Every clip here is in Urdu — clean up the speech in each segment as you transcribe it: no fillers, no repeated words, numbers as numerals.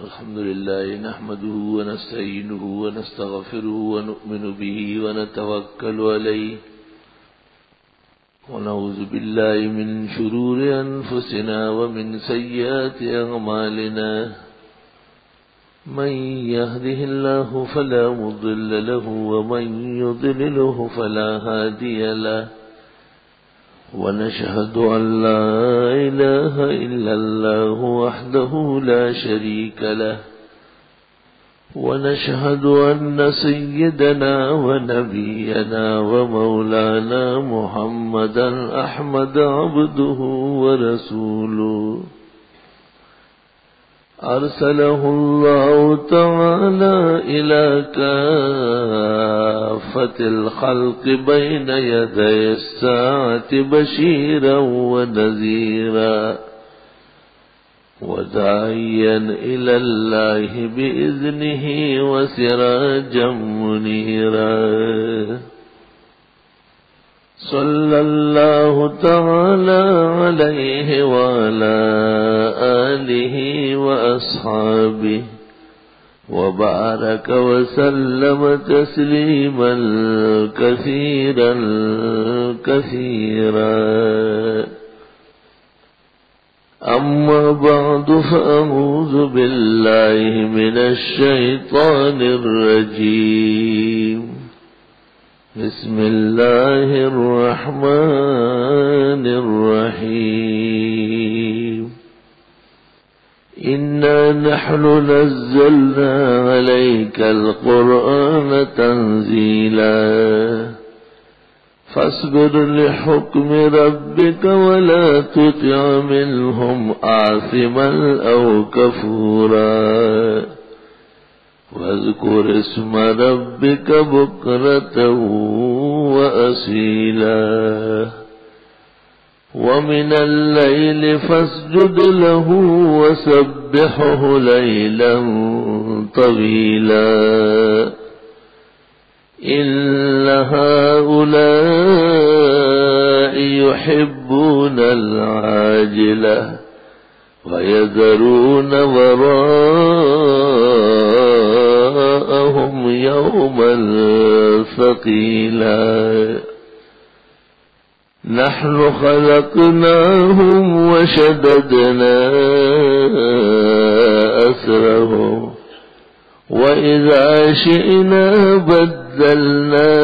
الحمد لله نحمده ونستعينه ونستغفره ونؤمن به ونتوكل عليه ونعوذ بالله من شرور أنفسنا ومن سيئات أعمالنا من يهده الله فلا مضل له ومن يضلله فلا هادي له ونشهد أن لا إله إلا الله وحده لا شريك له ونشهد أن سيدنا ونبينا ومولانا محمدا أحمد عبده ورسوله أرسله الله تعالى إلى كافة الخلق بين يدي الساعة بشيرا ونذيرا وداعيا إلى الله بإذنه وسراجا منيرا صلى الله تعالى عليه وعلى آله وأصحابه وبارك وسلم تسليما كثيرا كثيرا أما بعد فأعوذ بالله من الشيطان الرجيم بسم الله الرحمن الرحيم إنا نحن نزلنا عليك القرآن تنزيلا فاصبر لحكم ربك ولا تطع منهم آثما أو كفورا واذكر اسم ربك بكرة وأصيلا ومن الليل فاسجد له وسبحه ليلا طويلا إن هؤلاء يحبون العاجلة ويذرون وراءهم يوما ثقيلا نحن خلقناهم وشددنا أسرهم وإذا شئنا بدلنا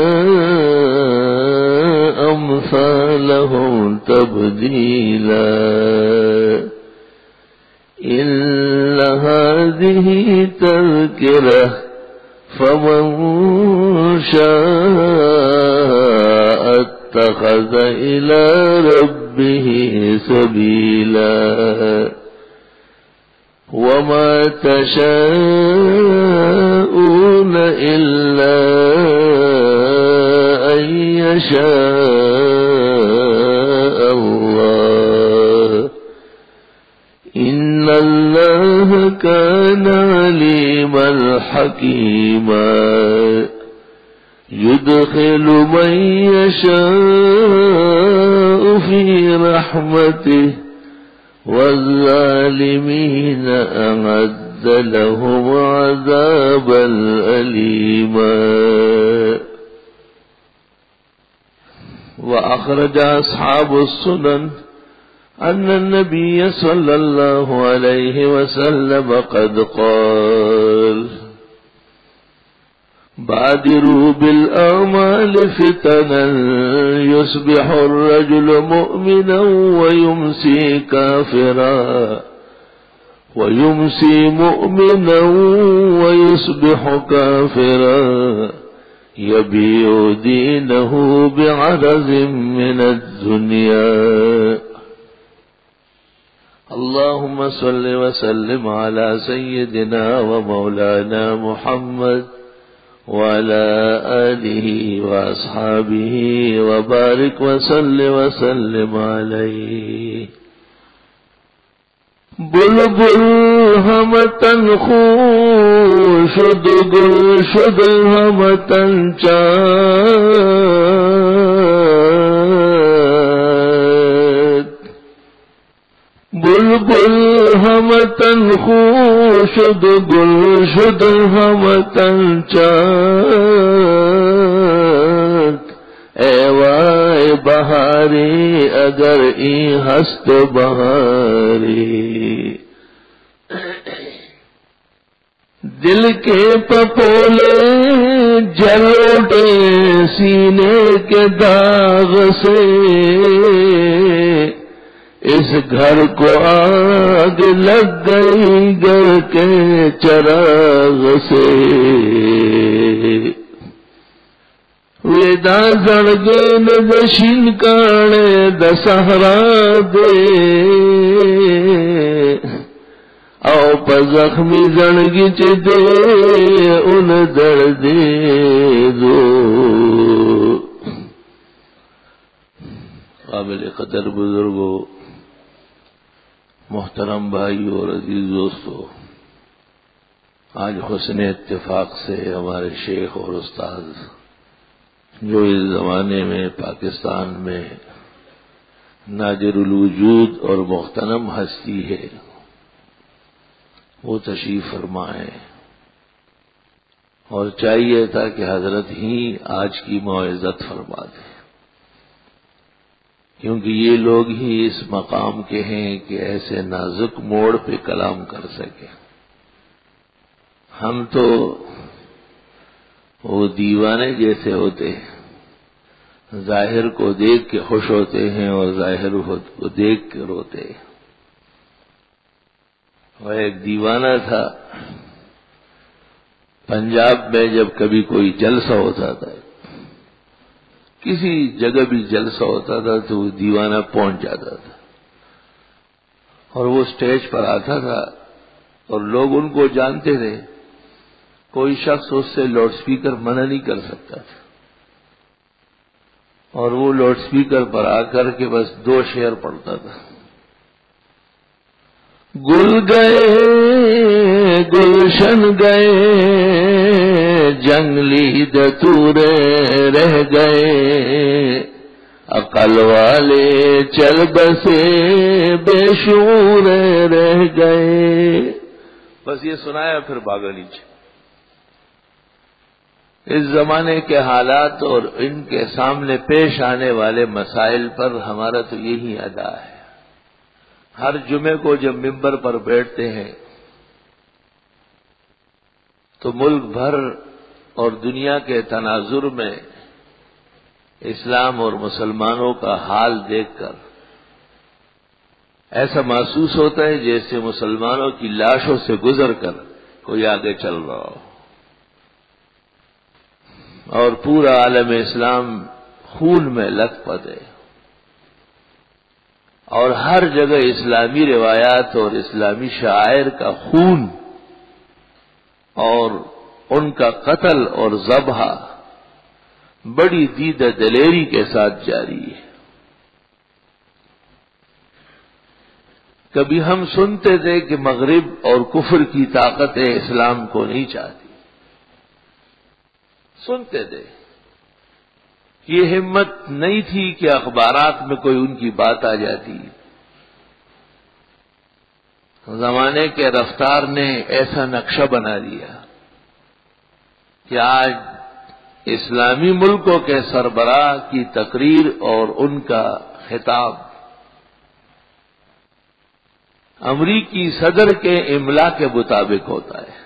أمثالهم تبديلا إن هذه تذكرة فمن شاء اتخذ إلى ربه سبيلا وما تشاءون إلا أن يشاء الله إن الله كان عليما حكيما يدخل من يشاء في رحمته والظالمين أعد لهم عذابا أليما وأخرج أصحاب السنن أن النبي صلى الله عليه وسلم قد قال بادروا بالأعمال فتنا يصبح الرجل مؤمنا ويمسي كافرا ويمسي مؤمنا ويصبح كافرا يبيع دينه بعرض من الدنيا اللهم صل وسلم على سيدنا ومولانا محمد وعلى آله وأصحابه وبارك وسلم عليه بلبل همتن خوشد گلشد همتن چاد بلبل همتن خوشد گل شد همتن چاک اے وائے بہاری اگر این ہست بہاری دل کے پپولے جل اٹھے سینے کے داغ سے اس گھر کو آگ لگ گئی گھر کے چراغ سے ویدا زڑگے نگشین کانے دسہرا دے او پر زخمی زنگی چ دے ان دردے دو. قابل قدر بزرگوں، محترم بھائیوں اور عزیز دوستوں، آج حسن اتفاق سے ہمارے شیخ اور استاد جو اس زمانے میں پاکستان میں نادر الوجود اور مغتنم ہستی ہے وہ تشریف فرما ہے، اور چاہیے تھا کہ حضرت ہی آج کی موعظت فرما دیں، کیونکہ یہ لوگ ہی اس مقام کے ہیں کہ ایسے نازک موڑ پہ کلام کر سکے. ہم تو وہ دیوانے جیسے ہوتے ہیں، ظاہر کو دیکھ کے خوش ہوتے ہیں اور ظاہر کو دیکھ کے روتے ہیں. وہ ایک دیوانہ تھا، پنجاب میں جب کبھی کوئی جلسہ ہوتا تھا، کسی جگہ بھی جلسہ ہوتا تھا تو وہ دیوانہ پہنچ جاتا تھا اور وہ اسٹیج پر آتا تھا اور لوگ ان کو جانتے تھے، کوئی شخص اس سے لاؤڈ سپیکر منع نہیں کر سکتا تھا، اور وہ لاؤڈ سپیکر پر آ کر کے بس 2 شعر پڑھتا تھا. گل گئے گلشن گئے جنگلی دتورے رہ گئے عقل والے چل بسے بے شعور رہ گئے. بس یہ سنایا پھر بھاگا نیچے. اس زمانے کے حالات اور ان کے سامنے پیش آنے والے مسائل پر ہمارا تو یہی ادا ہے. ہر جمعے کو جب ممبر پر بیٹھتے ہیں تو ملک بھر اور دنیا کے تناظر میں اسلام اور مسلمانوں کا حال دیکھ کر ایسا محسوس ہوتا ہے جیسے مسلمانوں کی لاشوں سے گزر کر کوئی آگے چل رہا ہو، اور پورا عالم اسلام خون میں لت پت ہے، اور ہر جگہ اسلامی روایات اور اسلامی شعائر کا خون اور ان کا قتل اور ذبح بڑی دید دلیری کے ساتھ جاری ہے. کبھی ہم سنتے تھے کہ مغرب اور کفر کی طاقتیں اسلام کو نہیں چاہتی، سنتے تھے. یہ ہمت نہیں تھی کہ اخبارات میں کوئی ان کی بات آ جاتی. زمانے کے رفتار نے ایسا نقشہ بنا دیا کہ آج اسلامی ملکوں کے سربراہ کی تقریر اور ان کا خطاب امریکی صدر کے املا کے مطابق ہوتا ہے.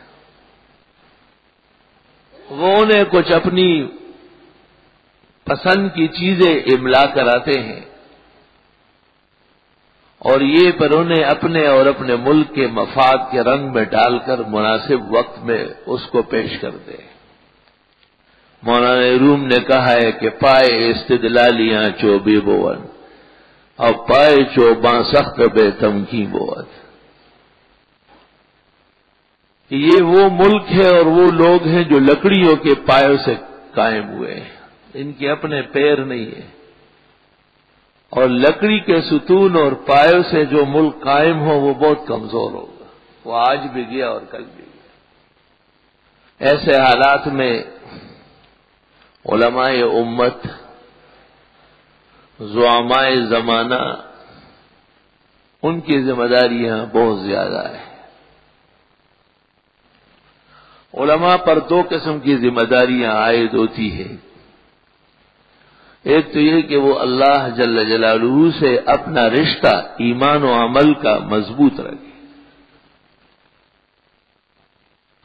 وہ انہیں کچھ اپنی پسند کی چیزیں املا کراتے ہیں اور یہ پر انہیں اپنے اور اپنے ملک کے مفاد کے رنگ میں ڈال کر مناسب وقت میں اس کو پیش کرتے ہیں. مولانا روم نے کہا ہے کہ پائے استدلالیاں چو بے بون اور پائے چو باں سخت بے تمکی بوت. یہ وہ ملک ہے اور وہ لوگ ہیں جو لکڑیوں کے پایوں سے قائم ہوئے ہیں، ان کے اپنے پیر نہیں ہیں، اور لکڑی کے ستون اور پایوں سے جو ملک قائم ہو وہ بہت کمزور ہوگا. وہ آج بھی گیا اور کل بھی گیا. ایسے حالات میں علماء امت، زعماء زمانہ ان کی ذمہ داریاں بہت زیادہ ہے۔ علماء پر دو قسم کی ذمہ داریاں عائد ہوتی ہیں۔ ایک تو یہ کہ وہ اللہ جل جلالہ سے اپنا رشتہ ایمان و عمل کا مضبوط رکھے،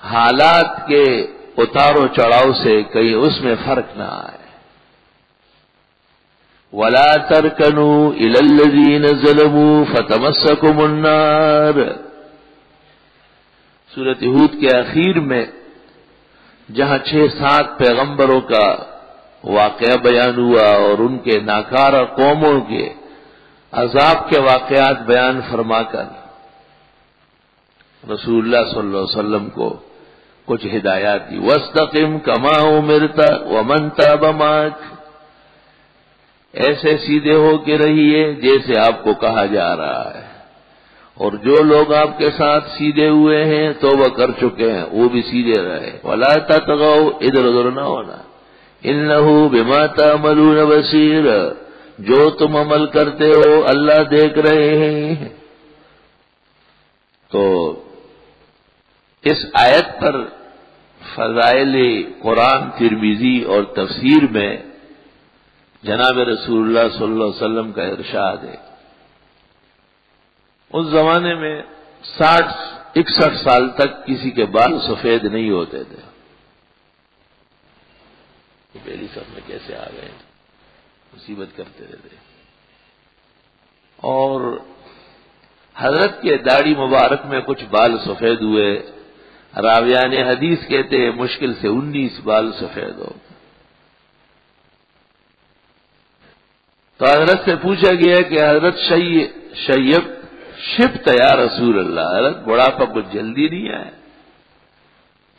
حالات کے اتار و چڑھاؤ سے کہیں اس میں فرق نہ آئے۔ وَلَا تَرْكَنُوا إِلَى الَّذِينَ ظَلَمُوا فَتَمَسَّكُمُ النَّارُ، سورۃ ہود کے آخر میں جہاں 6-7 پیغمبروں کا واقعہ بیان ہوا اور ان کے ناکارہ قوموں کے عذاب کے واقعات بیان فرما کر رسول اللہ صلی اللہ علیہ وسلم کو کچھ ہدایات دی۔ وَاسْتَقِمْ كَمَا أُمِرْتَ وَمَنْ تَابَ مَعَكَ، ایسے سیدھے ہو کے رہیے جیسے آپ کو کہا جا رہا ہے، اور جو لوگ آپ کے ساتھ سیدھے ہوئے ہیں توبہ کر چکے ہیں وہ بھی سیدھے رہے۔ وَلَا تَطْغَوْا، ادھر ادھر نہ ہونا، إِنَّهُ بِمَا تَعْمَلُونَ بَصِيرٌ، جو تم عمل کرتے ہو اللہ دیکھ رہے ہیں۔ تو اس آیت پر فضائل قرآن ترمذی اور تفسیر میں جناب رسول اللہ صلی اللہ علیہ وسلم کا ارشاد ہے۔ اس زمانے میں 60-61 سال تک کسی کے بال سفید نہیں ہوتے تھے۔ پہلی صف میں کیسے آ گئے، مصیبت کرتے رہتے۔ اور حضرت کے داڑھی مبارک میں کچھ بال سفید ہوئے، راویان حدیث کہتے ہیں مشکل سے 19 بال سفید ہو۔ تو حضرت سے پوچھا گیا کہ حضرت شبت یا رسول اللہ، حضرت بڑھاپا کچھ جلدی نہیں آیا؟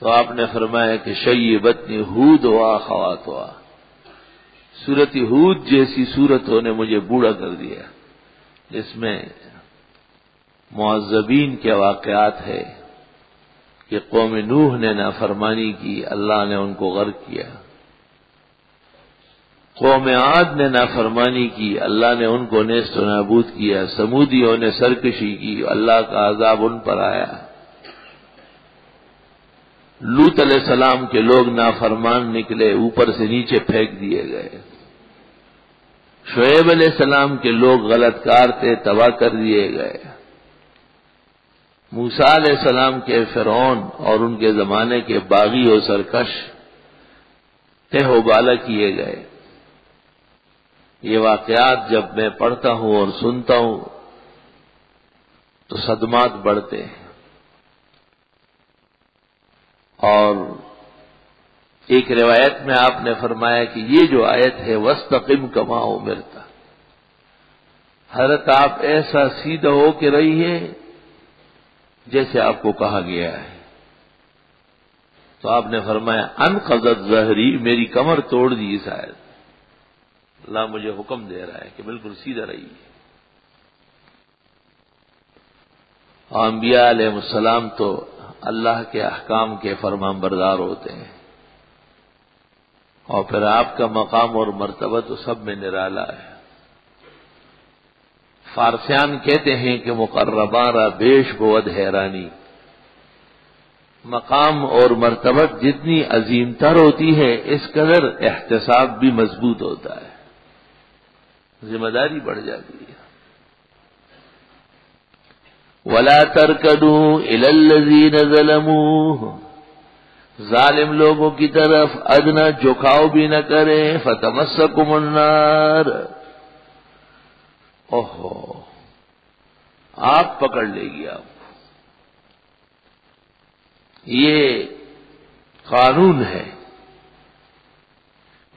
تو آپ نے فرمایا کہ شیبتنی ہود و اخواتها، سورۃ ہود جیسی سورتوں نے مجھے بوڑھا کر دیا، جس میں معذبین کے واقعات ہے کہ قوم نوح نے نافرمانی کی، اللہ نے ان کو غرق کیا، قوم عاد نے نافرمانی کی، اللہ نے ان کو نیست و نابود کیا، سمودیوں نے سرکشی کی، اللہ کا عذاب ان پر آیا، لوط علیہ السلام کے لوگ نافرمان نکلے، اوپر سے نیچے پھینک دیے گئے، شعیب علیہ السلام کے لوگ غلط کار تھے، تباہ کر دیے گئے، موسیٰ علیہ السلام کے فرعون اور ان کے زمانے کے باغی و سرکش تہ و بالا کیے گئے۔ یہ واقعات جب میں پڑھتا ہوں اور سنتا ہوں تو صدمات بڑھتے ہیں۔ اور ایک روایت میں آپ نے فرمایا کہ یہ جو آیت ہے وَاسْتَقِمْ كَمَا أُمِرْتَ، حضرت آپ ایسا سیدھا ہو کے رہیے جیسے آپ کو کہا گیا ہے۔ تو آپ نے فرمایا انقضت ظہری، میری کمر توڑ دی اس آیت، اللہ مجھے حکم دے رہا ہے کہ بالکل سیدھا رہیے۔ انبیاء علیہ السلام تو اللہ کے احکام کے فرمان بردار ہوتے ہیں، اور پھر آپ کا مقام اور مرتبہ تو سب میں نرالا ہے۔ فارسیان کہتے ہیں کہ مقرباں را بیش بود حیرانی، مقام اور مرتبہ جتنی عظیم تر ہوتی ہے اس قدر احتساب بھی مضبوط ہوتا ہے، ذمہ داری بڑھ جاتی ہے۔ وَلَا تَرْكَنُوا إِلَى الَّذِينَ ظَلَمُوا، ظالم لوگوں کی طرف ادنا جھکاؤ بھی نہ کریں، فَتَمَسَّكُمُ النَّارُ، اوہو آپ پکڑ لے گی آپ کو۔ یہ قانون ہے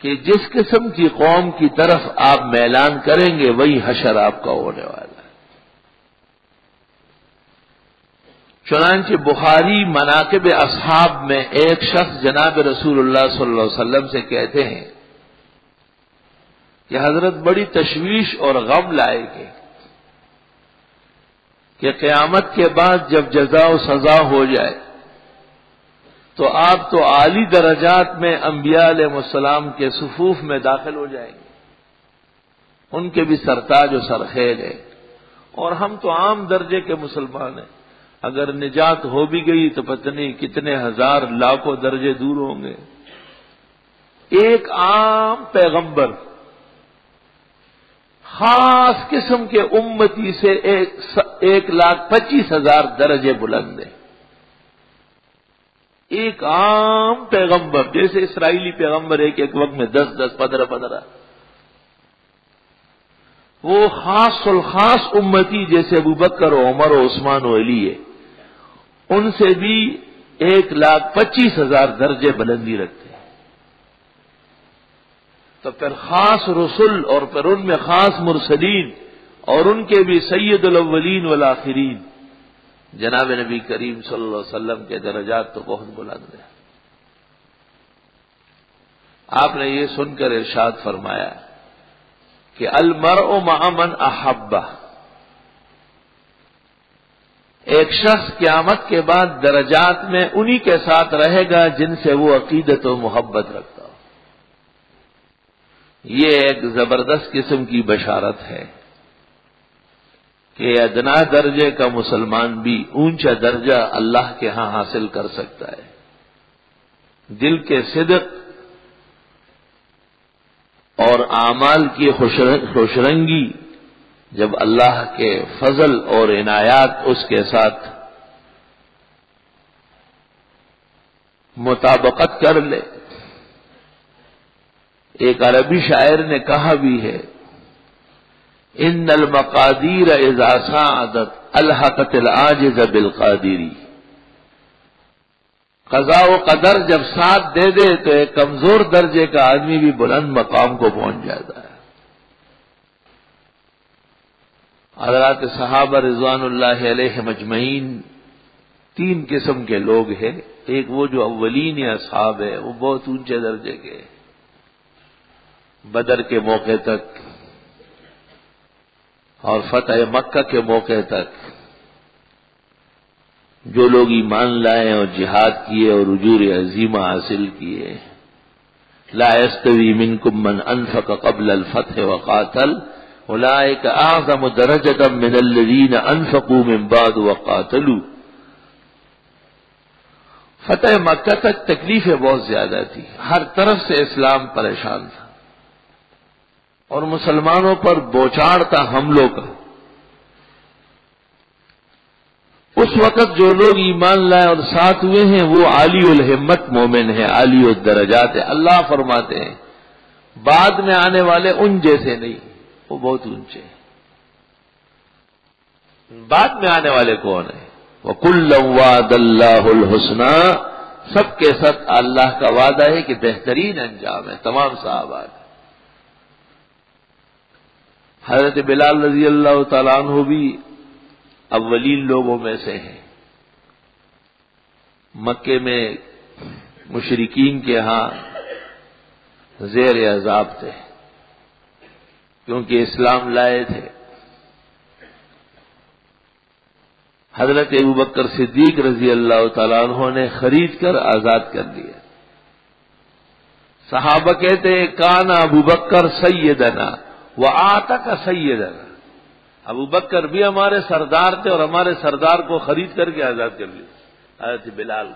کہ جس قسم کی قوم کی طرف آپ میلان کریں گے وہی حشر آپ کا ہونے والا ہے۔ چنانچہ بخاری مناقب اصحاب میں ایک شخص جناب رسول اللہ صلی اللہ علیہ وسلم سے کہتے ہیں کہ حضرت بڑی تشویش اور غم لائے گے کہ قیامت کے بعد جب جزا و سزا ہو جائے تو آپ تو اعلی درجات میں انبیاء علیہ السلام کے صفوف میں داخل ہو جائیں گے، ان کے بھی سرتاج و سرخیل ہے، اور ہم تو عام درجے کے مسلمان ہیں، اگر نجات ہو بھی گئی تو پتہ نہیں کتنے ہزار لاکھوں درجے دور ہوں گے۔ ایک عام پیغمبر خاص قسم کے امتی سے 1,25,000 درجے بلند ہے۔ ایک عام پیغمبر، جیسے اسرائیلی پیغمبر ایک وقت میں 10 15 وہ خاص الخاص امتی جیسے ابوبکر و عمر و عثمان و علی ہے، ان سے بھی 1,25,000 درجے بلندی رکھتے ہیں۔ تو پھر خاص رسول اور پھر ان میں خاص مرسلین اور ان کے بھی سید الاولین والآخرین جناب نبی کریم صلی اللہ علیہ وسلم کے درجات تو بہت بلند ہیں۔ آپ نے یہ سن کر ارشاد فرمایا کہ المرء مع من احبہ، ایک شخص قیامت کے بعد درجات میں انہی کے ساتھ رہے گا جن سے وہ عقیدت و محبت رکھتا ہو۔ یہ ایک زبردست قسم کی بشارت ہے کہ ادنا درجے کا مسلمان بھی اونچا درجہ اللہ کے ہاں حاصل کر سکتا ہے۔ دل کے صدق اور اعمال کی خوشرنگی جب اللہ کے فضل اور عنایات اس کے ساتھ مطابقت کر لے۔ ایک عربی شاعر نے کہا بھی ہے، ان المقادیر اذا ساعدت الحقت العاجز بالقادری، قضاء و قدر جب ساتھ دے دے تو ایک کمزور درجے کا آدمی بھی بلند مقام کو پہنچ جاتا ہے۔ حضرات صحابہ رضوان اللہ علیہم اجمعین 3 قسم کے لوگ ہیں۔ ایک وہ جو اولین اصحاب ہے، وہ بہت اونچے درجے کے، بدر کے موقع تک اور فتح مکہ کے موقع تک جو لوگ ایمان لائے اور جہاد کیے اور اجور عظیمہ حاصل کیے۔ لا يستوی منکم من انفق قبل الفتح وقاتل اولئک اعظم درجة من الذین انفقوا من بعد وقاتلوا۔ فتح مکہ تک تکلیفیں بہت زیادہ تھی، ہر طرف سے اسلام پریشان تھا اور مسلمانوں پر بوچھاڑ تھا حملوں کا۔ اس وقت جو لوگ ایمان لائے اور ساتھ ہوئے ہیں وہ عالی الہمت مومن ہیں، عالی الدرجات ہیں۔ اللہ فرماتے ہیں بعد میں آنے والے ان جیسے نہیں، وہ بہت اونچے ہیں۔ بعد میں آنے والے کون ہیں؟ وَكُلًّا وَعَدَ اللَّهُ الْحُسْنَى، سب کے ساتھ اللہ کا وعدہ ہے کہ بہترین انجام ہے تمام صحابہ کا۔ حضرت بلال رضی اللہ تعالیٰ عنہ بھی اولین لوگوں میں سے ہیں۔ مکے میں مشرکین کے ہاں زیر عذاب تھے کیونکہ اسلام لائے تھے۔ حضرت ابوبکر صدیق رضی اللہ تعالیٰ عنہ نے خرید کر آزاد کر دیا۔ صحابہ کہتے ہیں کان ابوبکر سیدنا وآتق سیدنا، ابوبکر بھی ہمارے سردار تھے اور ہمارے سردار کو خرید کر کے آزاد کر دیا، حضرت بلال۔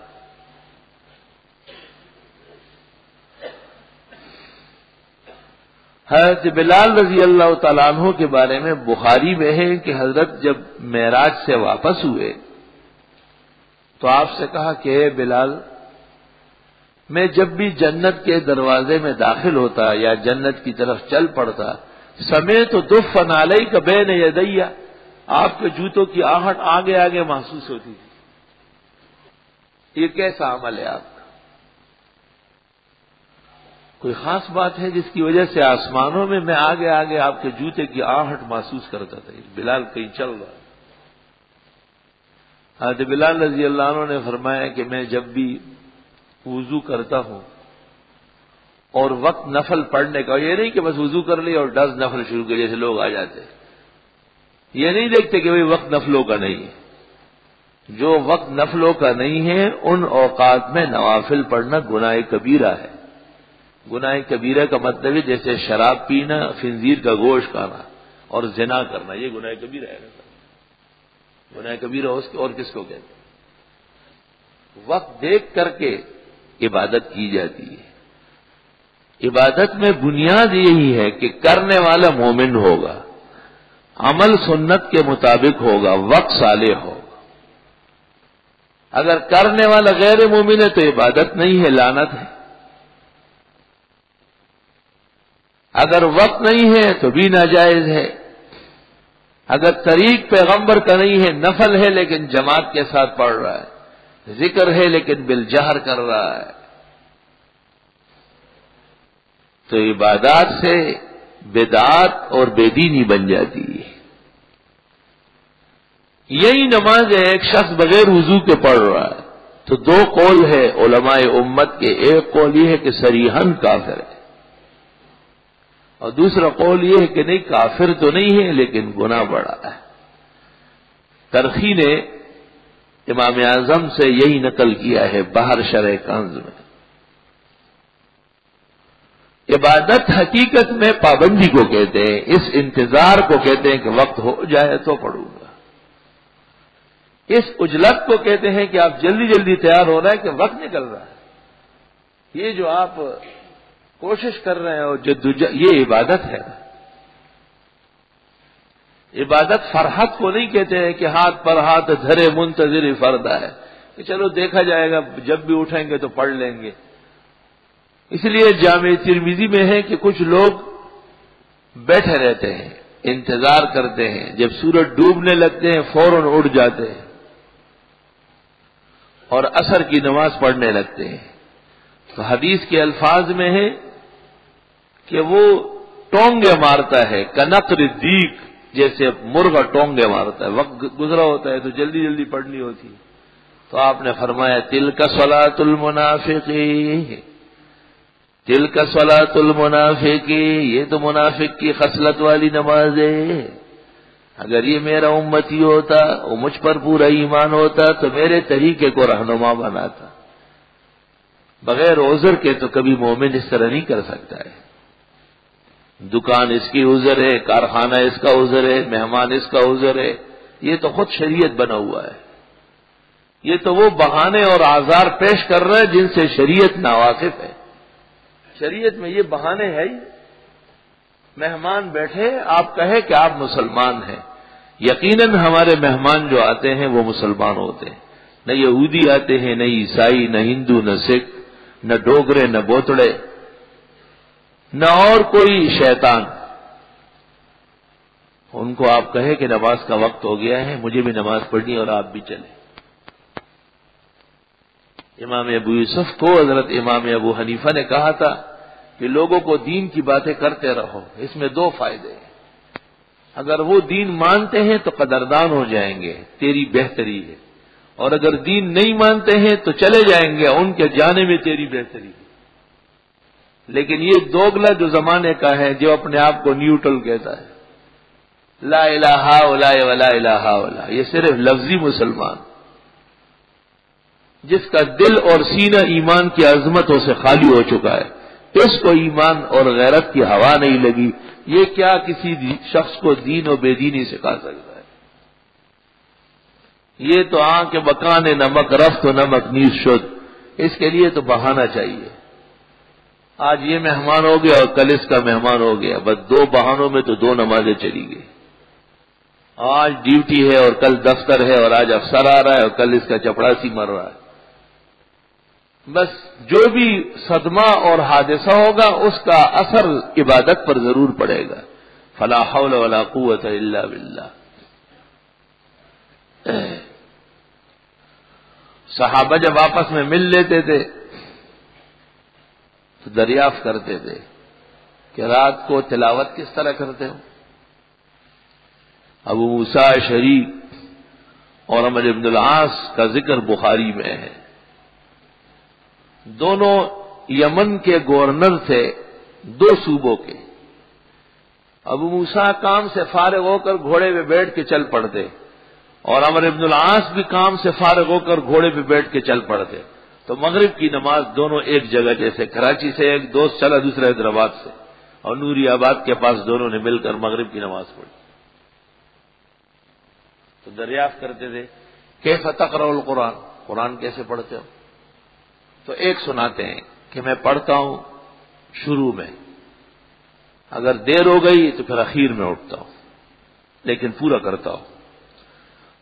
حضرت بلال رضی اللہ تعالیٰ عنہ کے بارے میں بخاری میں ہے کہ حضرت جب معراج سے واپس ہوئے تو آپ سے کہا کہ اے بلال، میں جب بھی جنت کے دروازے میں داخل ہوتا یا جنت کی طرف چل پڑتا سمیت دفن علیک بین یدی، آپ کے جوتوں کی آہٹ آگے آگے محسوس ہوتی تھی۔ یہ کیسا عمل ہے آپ کا؟ کوئی خاص بات ہے جس کی وجہ سے آسمانوں میں میں آگے آگے آپ کے جوتے کی آہٹ محسوس کرتا تھا؟ بلال کہیں چل رہا۔ حضرت بلال رضی اللہ عنہ نے فرمایا کہ میں جب بھی وضو کرتا ہوں اور وقت نفل پڑھنے کا، یہ نہیں کہ بس وضو کر لی اور 10 نفل شروع کر جیسے لوگ آ جاتے، یہ نہیں دیکھتے کہ بھئی وقت نفلوں کا نہیں ہے۔ جو وقت نفلوں کا نہیں ہے ان اوقات میں نوافل پڑھنا گناہ کبیرہ ہے۔ گناہ کبیرہ کا مطلب ہے جیسے شراب پینا، خنزیر کا گوشت کھانا اور زنا کرنا، یہ گناہ کبیرہ ہے۔ گناہ کبیرہ اس کے اور کس کو کہتے ہیں؟ وقت دیکھ کر کے عبادت کی جاتی ہے. عبادت میں بنیاد یہی ہے کہ کرنے والا مومن ہوگا، عمل سنت کے مطابق ہوگا، وقت صالح ہوگا. اگر کرنے والا غیر مومن ہے تو عبادت نہیں ہے، لعنت ہے. اگر وقت نہیں ہے تو بھی ناجائز ہے. اگر طریق پیغمبر کا نہیں ہے، نفل ہے لیکن جماعت کے ساتھ پڑھ رہا ہے، ذکر ہے لیکن بالجہر کر رہا ہے، تو عبادات سے بدعات اور بے دینی بن جاتی ہے. یہی نماز ہے، ایک شخص بغیر وضو کے پڑھ رہا ہے تو دو قول ہے علماء امت کے. ایک قول یہ ہے کہ صریحاً کافر ہے، اور دوسرا قول یہ ہے کہ نہیں، کافر تو نہیں ہے لیکن گناہ بڑا ہے. ترخی نے امام اعظم سے یہی نقل کیا ہے بحر شرح کنز میں. عبادت حقیقت میں پابندی کو کہتے ہیں، اس انتظار کو کہتے ہیں کہ وقت ہو جائے تو پڑھوں گا. اس عجلت کو کہتے ہیں کہ آپ جلدی جلدی تیار ہو رہا ہے کہ وقت نکل رہا ہے. یہ جو آپ کوشش کر رہے ہیں اور یہ عبادت ہے. عبادت فرحت کو نہیں کہتے ہیں کہ ہاتھ پر ہاتھ دھرے منتظر فردا ہے کہ چلو دیکھا جائے گا، جب بھی اٹھیں گے تو پڑھ لیں گے. اس لیے جامع ترمذی میں ہے کہ کچھ لوگ بیٹھے رہتے ہیں، انتظار کرتے ہیں، جب سورج ڈوبنے لگتے ہیں فوراً اٹھ جاتے ہیں اور عصر کی نماز پڑھنے لگتے ہیں. تو حدیث کے الفاظ میں ہے کہ وہ ٹونگے مارتا ہے، کنقر دیگ، جیسے مرغا ٹونگے مارتا ہے. وقت گزرا ہوتا ہے تو جلدی جلدی پڑھنی ہوتی ہے. تو آپ نے فرمایا تلک صلاۃ المنافقین، تلک صلاۃ المنافقین، یہ تو منافق کی خصلت والی نماز ہے. اگر یہ میرا امتی ہوتا، وہ مجھ پر پورا ایمان ہوتا تو میرے طریقے کو رہنما بناتا. بغیر عذر کے تو کبھی مومن اس طرح نہیں کر سکتا ہے. دکان اس کی عذر ہے، کارخانہ اس کا عذر ہے، مہمان اس کا عذر ہے، یہ تو خود شریعت بنا ہوا ہے. یہ تو وہ بہانے اور آزار پیش کر رہا ہے جن سے شریعت ناواقف ہے. شریعت میں یہ بہانے ہے ہی. مہمان بیٹھے، آپ کہے کہ آپ مسلمان ہیں، یقیناً ہمارے مہمان جو آتے ہیں وہ مسلمان ہوتے ہیں. نہ یہودی آتے ہیں، نہ عیسائی، نہ ہندو، نہ سکھ، نہ ڈوگرے، نہ بوتڑے، نہ اور کوئی شیطان. ان کو آپ کہے کہ نماز کا وقت ہو گیا ہے، مجھے بھی نماز پڑھنی اور آپ بھی چلیں. امام ابو یوسف کو حضرت امام ابو حنیفہ نے کہا تھا کہ لوگوں کو دین کی باتیں کرتے رہو، اس میں دو فائدے ہیں. اگر وہ دین مانتے ہیں تو قدردان ہو جائیں گے، تیری بہتری ہے، اور اگر دین نہیں مانتے ہیں تو چلے جائیں گے، ان کے جانے میں تیری بہتری ہے. لیکن یہ دوگلا جو زمانے کا ہے، جو اپنے آپ کو نیوٹرل کہتا ہے، لا الہ الا ولا الہ الا، یہ صرف لفظی مسلمان، جس کا دل اور سینہ ایمان کی عظمتوں سے خالی ہو چکا ہے، اس کو ایمان اور غیرت کی ہوا نہیں لگی. یہ کیا کسی شخص کو دین و بے دینی سکھا سکتا ہے؟ یہ تو آنکھ بکان نمک رفت و نمک نیز شد. اس کے لیے تو بہانہ چاہیے. آج یہ مہمان ہو گیا اور کل اس کا مہمان ہو گیا، بس دو بہانوں میں تو دو نمازیں چلی گئی. آج ڈیوٹی ہے اور کل دفتر ہے، اور آج افسر آ رہا ہے اور کل اس کا چپڑاسی مر رہا ہے. بس جو بھی صدمہ اور حادثہ ہوگا اس کا اثر عبادت پر ضرور پڑے گا. فلا حول ولا قوت الا باللہ. صحابہ جب آپس میں مل لیتے تھے تو دریافت کرتے تھے کہ رات کو تلاوت کس طرح کرتے ہو. ابو موسیٰ اشعری اور عمرو بن العاص کا ذکر بخاری میں ہے. دونوں یمن کے گورنر تھے، دو صوبوں کے. ابو موسیٰ کام سے فارغ ہو کر گھوڑے پہ بیٹھ کے چل پڑتے، اور عمرو بن العاص بھی کام سے فارغ ہو کر گھوڑے پہ بیٹھ کے چل پڑتے. تو مغرب کی نماز دونوں ایک جگہ، جیسے کراچی سے ایک دوست چلا دوسرا حیدرآباد سے، اور نوری آباد کے پاس دونوں نے مل کر مغرب کی نماز پڑھی. تو دریافت کرتے تھے کیف تقرأ القرآن، قرآن کیسے پڑھتے ہو؟ تو ایک سناتے ہیں کہ میں پڑھتا ہوں شروع میں، اگر دیر ہو گئی تو پھر اخیر میں اٹھتا ہوں لیکن پورا کرتا ہوں۔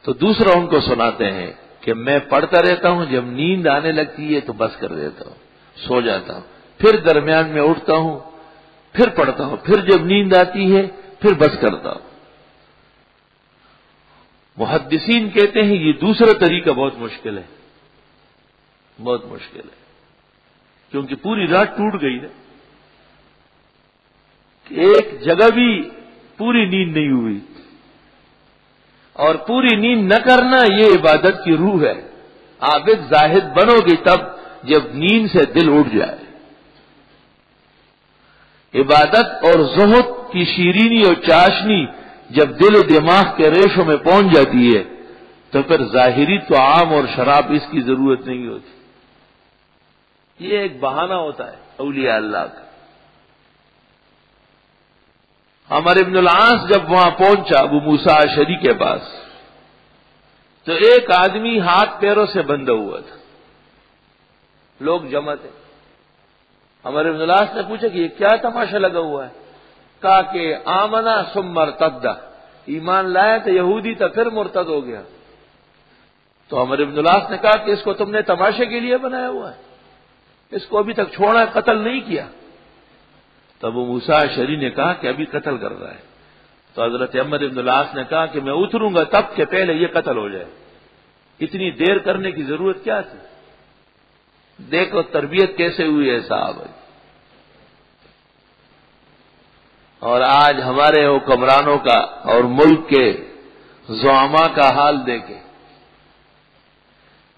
تو دوسرا ان کو سناتے ہیں کہ میں پڑھتا رہتا ہوں، جب نیند آنے لگتی ہے تو بس کر دیتا ہوں، سو جاتا ہوں، پھر درمیان میں اٹھتا ہوں، پھر پڑھتا ہوں، پھر جب نیند آتی ہے پھر بس کرتا ہوں۔ محدثین کہتے ہیں یہ دوسرا طریقہ بہت مشکل ہے، بہت مشکل ہے، کیونکہ پوری رات ٹوٹ گئی نا، کہ ایک جگہ بھی پوری نیند نہیں ہوئی، اور پوری نیند نہ کرنا یہ عبادت کی روح ہے۔ عابد زاہد بنو گی تب جب نیند سے دل اٹھ جائے۔ عبادت اور زہد کی شیرینی اور چاشنی جب دل و دماغ کے ریشوں میں پہنچ جاتی ہے تو پھر ظاہری طعام اور شراب اس کی ضرورت نہیں ہوتی۔ یہ ایک بہانہ ہوتا ہے اولیاء اللہ کا۔ عمر ابن العاص جب وہاں پہنچا ابو موسیٰ اشعری کے پاس تو ایک آدمی ہاتھ پیروں سے بندھا ہوا تھا، لوگ جمع تھے۔ عمر ابن العاص نے پوچھا کہ یہ کیا تماشا لگا ہوا ہے؟ کہا کہ آمنا ثم مرتدہ، ایمان لایا تو یہودی تھا پھر مرتد ہو گیا۔ تو عمر ابن العاص نے کہا کہ اس کو تم نے تماشے کے لیے بنایا ہوا ہے، اس کو ابھی تک چھوڑا، قتل نہیں کیا۔ تو ابو موسیٰ اشعری نے کہا کہ ابھی قتل کر رہا ہے۔ تو حضرت عمر ابن العاص نے کہا کہ میں اتروں گا تب کہ پہلے یہ قتل ہو جائے، اتنی دیر کرنے کی ضرورت کیا تھی؟ دیکھو تربیت کیسے ہوئی ہے صاحب۔ اور آج ہمارے حکمرانوں کا اور ملک کے زعماء کا حال دیکھیں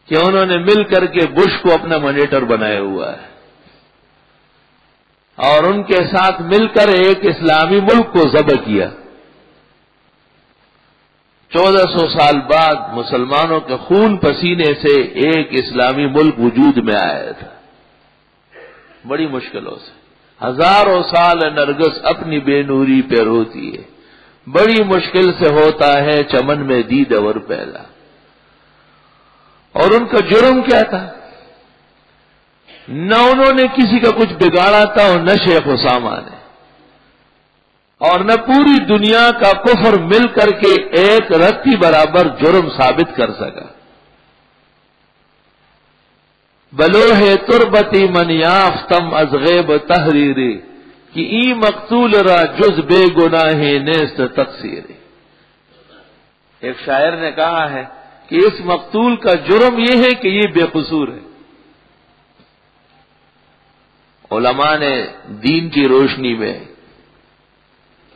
کہ انہوں نے مل کر کے بش کو اپنا مانیٹر بنایا ہوا ہے، اور ان کے ساتھ مل کر ایک اسلامی ملک کو ذبح کیا۔ 1400 سال بعد مسلمانوں کے خون پسینے سے ایک اسلامی ملک وجود میں آیا تھا، بڑی مشکلوں سے۔ ہزاروں سال نرگس اپنی بے نوری پہ روتی ہے، بڑی مشکل سے ہوتا ہے چمن میں دیدور پیدا۔ اور ان کا جرم کیا تھا؟ نہ انہوں نے کسی کا کچھ بگاڑا تھا اور نہ شیخ اسامہ نے، اور نہ پوری دنیا کا کفر مل کر کے ایک رتی برابر جرم ثابت کر سکا۔ بلوہ تربتی من یافتم از غیب تحریری کہ ای مقتول را جز بے گناہ نیست تقصیر۔ ایک شاعر نے کہا ہے کہ اس مقتول کا جرم یہ ہے کہ یہ بے قصور ہے۔ علماء نے دین کی روشنی میں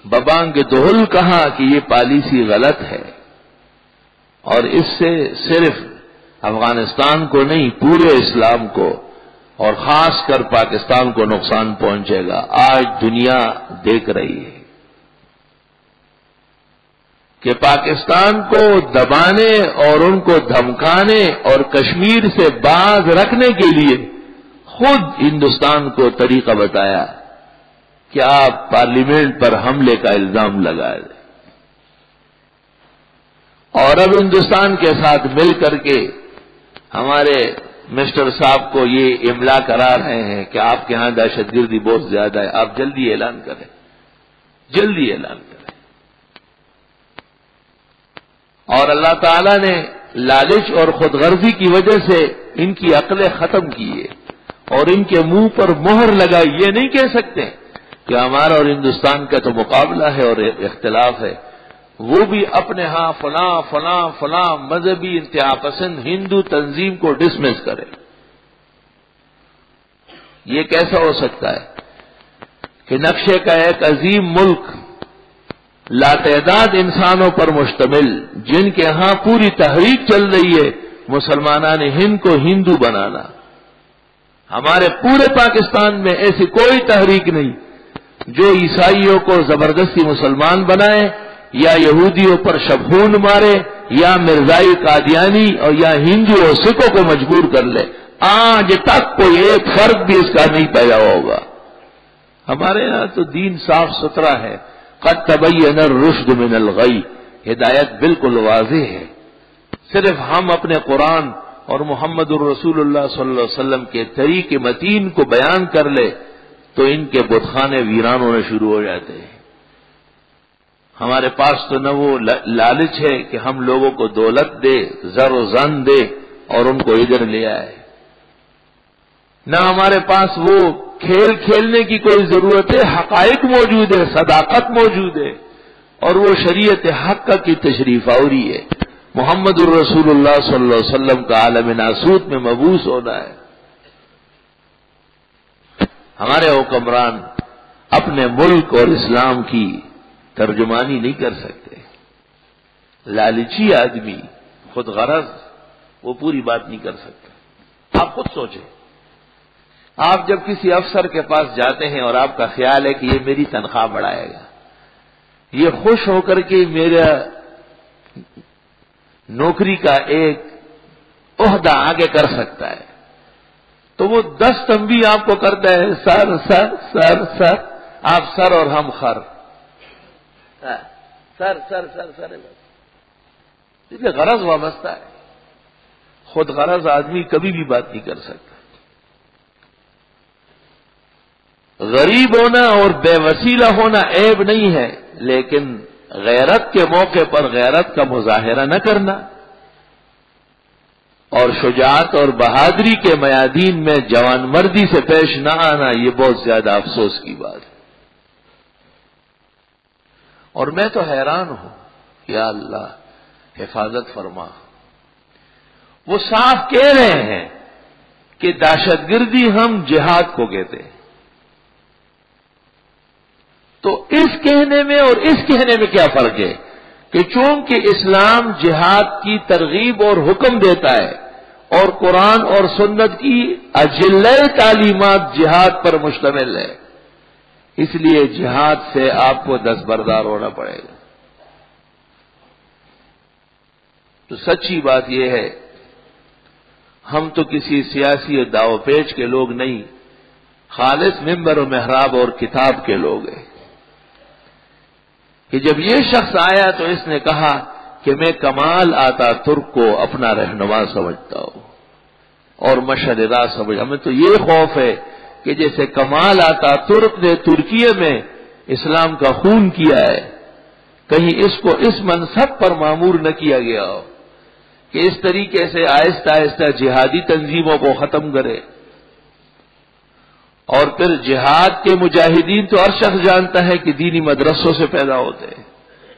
ببانگ دہل کہا کہ یہ پالیسی غلط ہے، اور اس سے صرف افغانستان کو نہیں پورے اسلام کو اور خاص کر پاکستان کو نقصان پہنچے گا۔ آج دنیا دیکھ رہی ہے کہ پاکستان کو دبانے اور ان کو دھمکانے اور کشمیر سے باز رکھنے کے لیے خود ہندوستان کو طریقہ بتایا کہ آپ پارلیمنٹ پر حملے کا الزام لگا دیں، اور اب ہندوستان کے ساتھ مل کر کے ہمارے مسٹر صاحب کو یہ املا کرا رہے ہیں کہ آپ کے ہاں دہشت گردی بہت زیادہ ہے، آپ جلدی اعلان کریں، جلدی اعلان کریں۔ اور اللہ تعالیٰ نے لالچ اور خود غرضی کی وجہ سے ان کی عقلیں ختم کی ہے اور ان کے منہ پر مہر لگائی۔ یہ نہیں کہہ سکتے کہ ہمارا اور ہندوستان کا تو مقابلہ ہے اور اختلاف ہے، وہ بھی اپنے ہاں فلاں فلاں فلاں مذہبی انتہا پسند ہندو تنظیم کو ڈسمس کرے۔ یہ کیسا ہو سکتا ہے کہ نقشے کا ایک عظیم ملک لاتعداد انسانوں پر مشتمل، جن کے ہاں پوری تحریک چل رہی ہے مسلمانان ہند کو ہندو بنانا، ہمارے پورے پاکستان میں ایسی کوئی تحریک نہیں جو عیسائیوں کو زبردستی مسلمان بنائے یا یہودیوں پر شبخون مارے یا مرزائی قادیانی اور یا ہندو اور سکھوں کو مجبور کر لے۔ آج تک کوئی ایک فرق بھی اس کا نہیں پیدا ہوگا۔ ہمارے یہاں تو دین صاف ستھرا ہے، قد تبین الرشد من الغی، ہدایت بالکل واضح ہے. صرف ہم اپنے قرآن اور محمد الرسول اللہ صلی اللہ علیہ وسلم کے طریق متین کو بیان کر لے تو ان کے بتخانے ویران ہونے شروع ہو جاتے ہیں. ہمارے پاس تو نہ وہ لالچ ہے کہ ہم لوگوں کو دولت دے، زر و زن دے اور ان کو ادھر لے آئے، نہ ہمارے پاس وہ کھیل کھیلنے کی کوئی ضرورت ہے. حقائق موجود ہے، صداقت موجود ہے، اور وہ شریعت حق کی تشریف آوری ہے. محمد الرسول اللہ صلی اللہ علیہ وسلم کا عالم ناسوت میں مبعوث ہونا ہے. ہمارے حکمران اپنے ملک اور اسلام کی ترجمانی نہیں کر سکتے. لالچی آدمی خود غرض وہ پوری بات نہیں کر سکتا. آپ خود سوچیں، آپ جب کسی افسر کے پاس جاتے ہیں اور آپ کا خیال ہے کہ یہ میری تنخواہ بڑھائے گا، یہ خوش ہو کر کے میرا نوکری کا ایک عہدہ آگے کر سکتا ہے، تو وہ 10 تنبیہ آپ کو کرتا ہے، سر سر سر سر، آپ سر اور ہم خر، سر سر سر سر. اس لیے غرض وابستہ ہے. خود غرض آدمی کبھی بھی بات نہیں کر سکتا. غریب ہونا اور بے وسیلہ ہونا عیب نہیں ہے، لیکن غیرت کے موقع پر غیرت کا مظاہرہ نہ کرنا اور شجاعت اور بہادری کے میادین میں جوان مردی سے پیش نہ آنا، یہ بہت زیادہ افسوس کی بات ہے. اور میں تو حیران ہوں، یا اللہ حفاظت فرما. وہ صاف کہہ رہے ہیں کہ دہشت گردی ہم جہاد کو کہتے ہیں. تو اس کہنے میں اور اس کہنے میں کیا فرق ہے کہ چونکہ اسلام جہاد کی ترغیب اور حکم دیتا ہے اور قرآن اور سنت کی اجلہ تعلیمات جہاد پر مشتمل ہے، اس لیے جہاد سے آپ کو دستبردار ہونا پڑے گا. تو سچی بات یہ ہے، ہم تو کسی سیاسی اور داو پیچ کے لوگ نہیں، خالص منبر و محراب اور کتاب کے لوگ ہیں. کہ جب یہ شخص آیا تو اس نے کہا کہ میں کمال آتا ترک کو اپنا رہنما سمجھتا ہوں اور مشہد راہ سمجھ. ہمیں تو یہ خوف ہے کہ جیسے کمال آتا ترک نے ترکیے میں اسلام کا خون کیا ہے، کہیں اس کو اس منصب پر معمور نہ کیا گیا ہو کہ اس طریقے سے آہستہ آہستہ جہادی تنظیموں کو ختم کرے. اور پھر جہاد کے مجاہدین تو ہر شخص جانتا ہے کہ دینی مدرسوں سے پیدا ہوتے ہیں،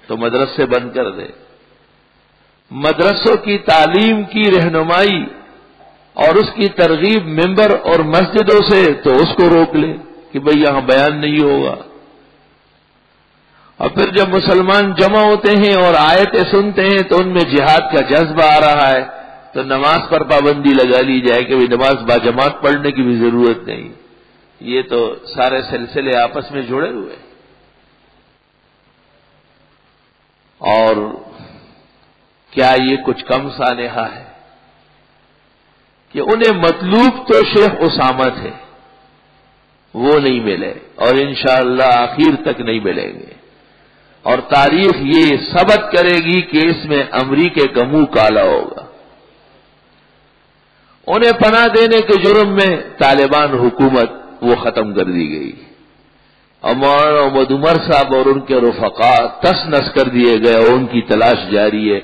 تو مدرسے بند کر دے. مدرسوں کی تعلیم کی رہنمائی اور اس کی ترغیب ممبر اور مسجدوں سے تو اس کو روک لے کہ بھئی یہاں بیان نہیں ہوگا. اور پھر جب مسلمان جمع ہوتے ہیں اور آیتیں سنتے ہیں تو ان میں جہاد کا جذبہ آ رہا ہے، تو نماز پر پابندی لگا لی جائے کہ نماز باجماعت پڑھنے کی بھی ضرورت نہیں. یہ تو سارے سلسلے آپس میں جڑے ہوئے. اور کیا یہ کچھ کم سانحہ ہے کہ انہیں مطلوب تو شیخ اسامہ تھے، وہ نہیں ملے اور انشاءاللہ آخر تک نہیں ملیں گے. اور تاریخ یہ ثبت کرے گی کہ اس میں امریکہ کا منہ کالا ہوگا. انہیں پناہ دینے کے جرم میں طالبان حکومت وہ ختم کر دی گئی. اور مولانا محمد عمر صاحب اور ان کے رفقا تس نس کر دیے گئے اور ان کی تلاش جاری ہے.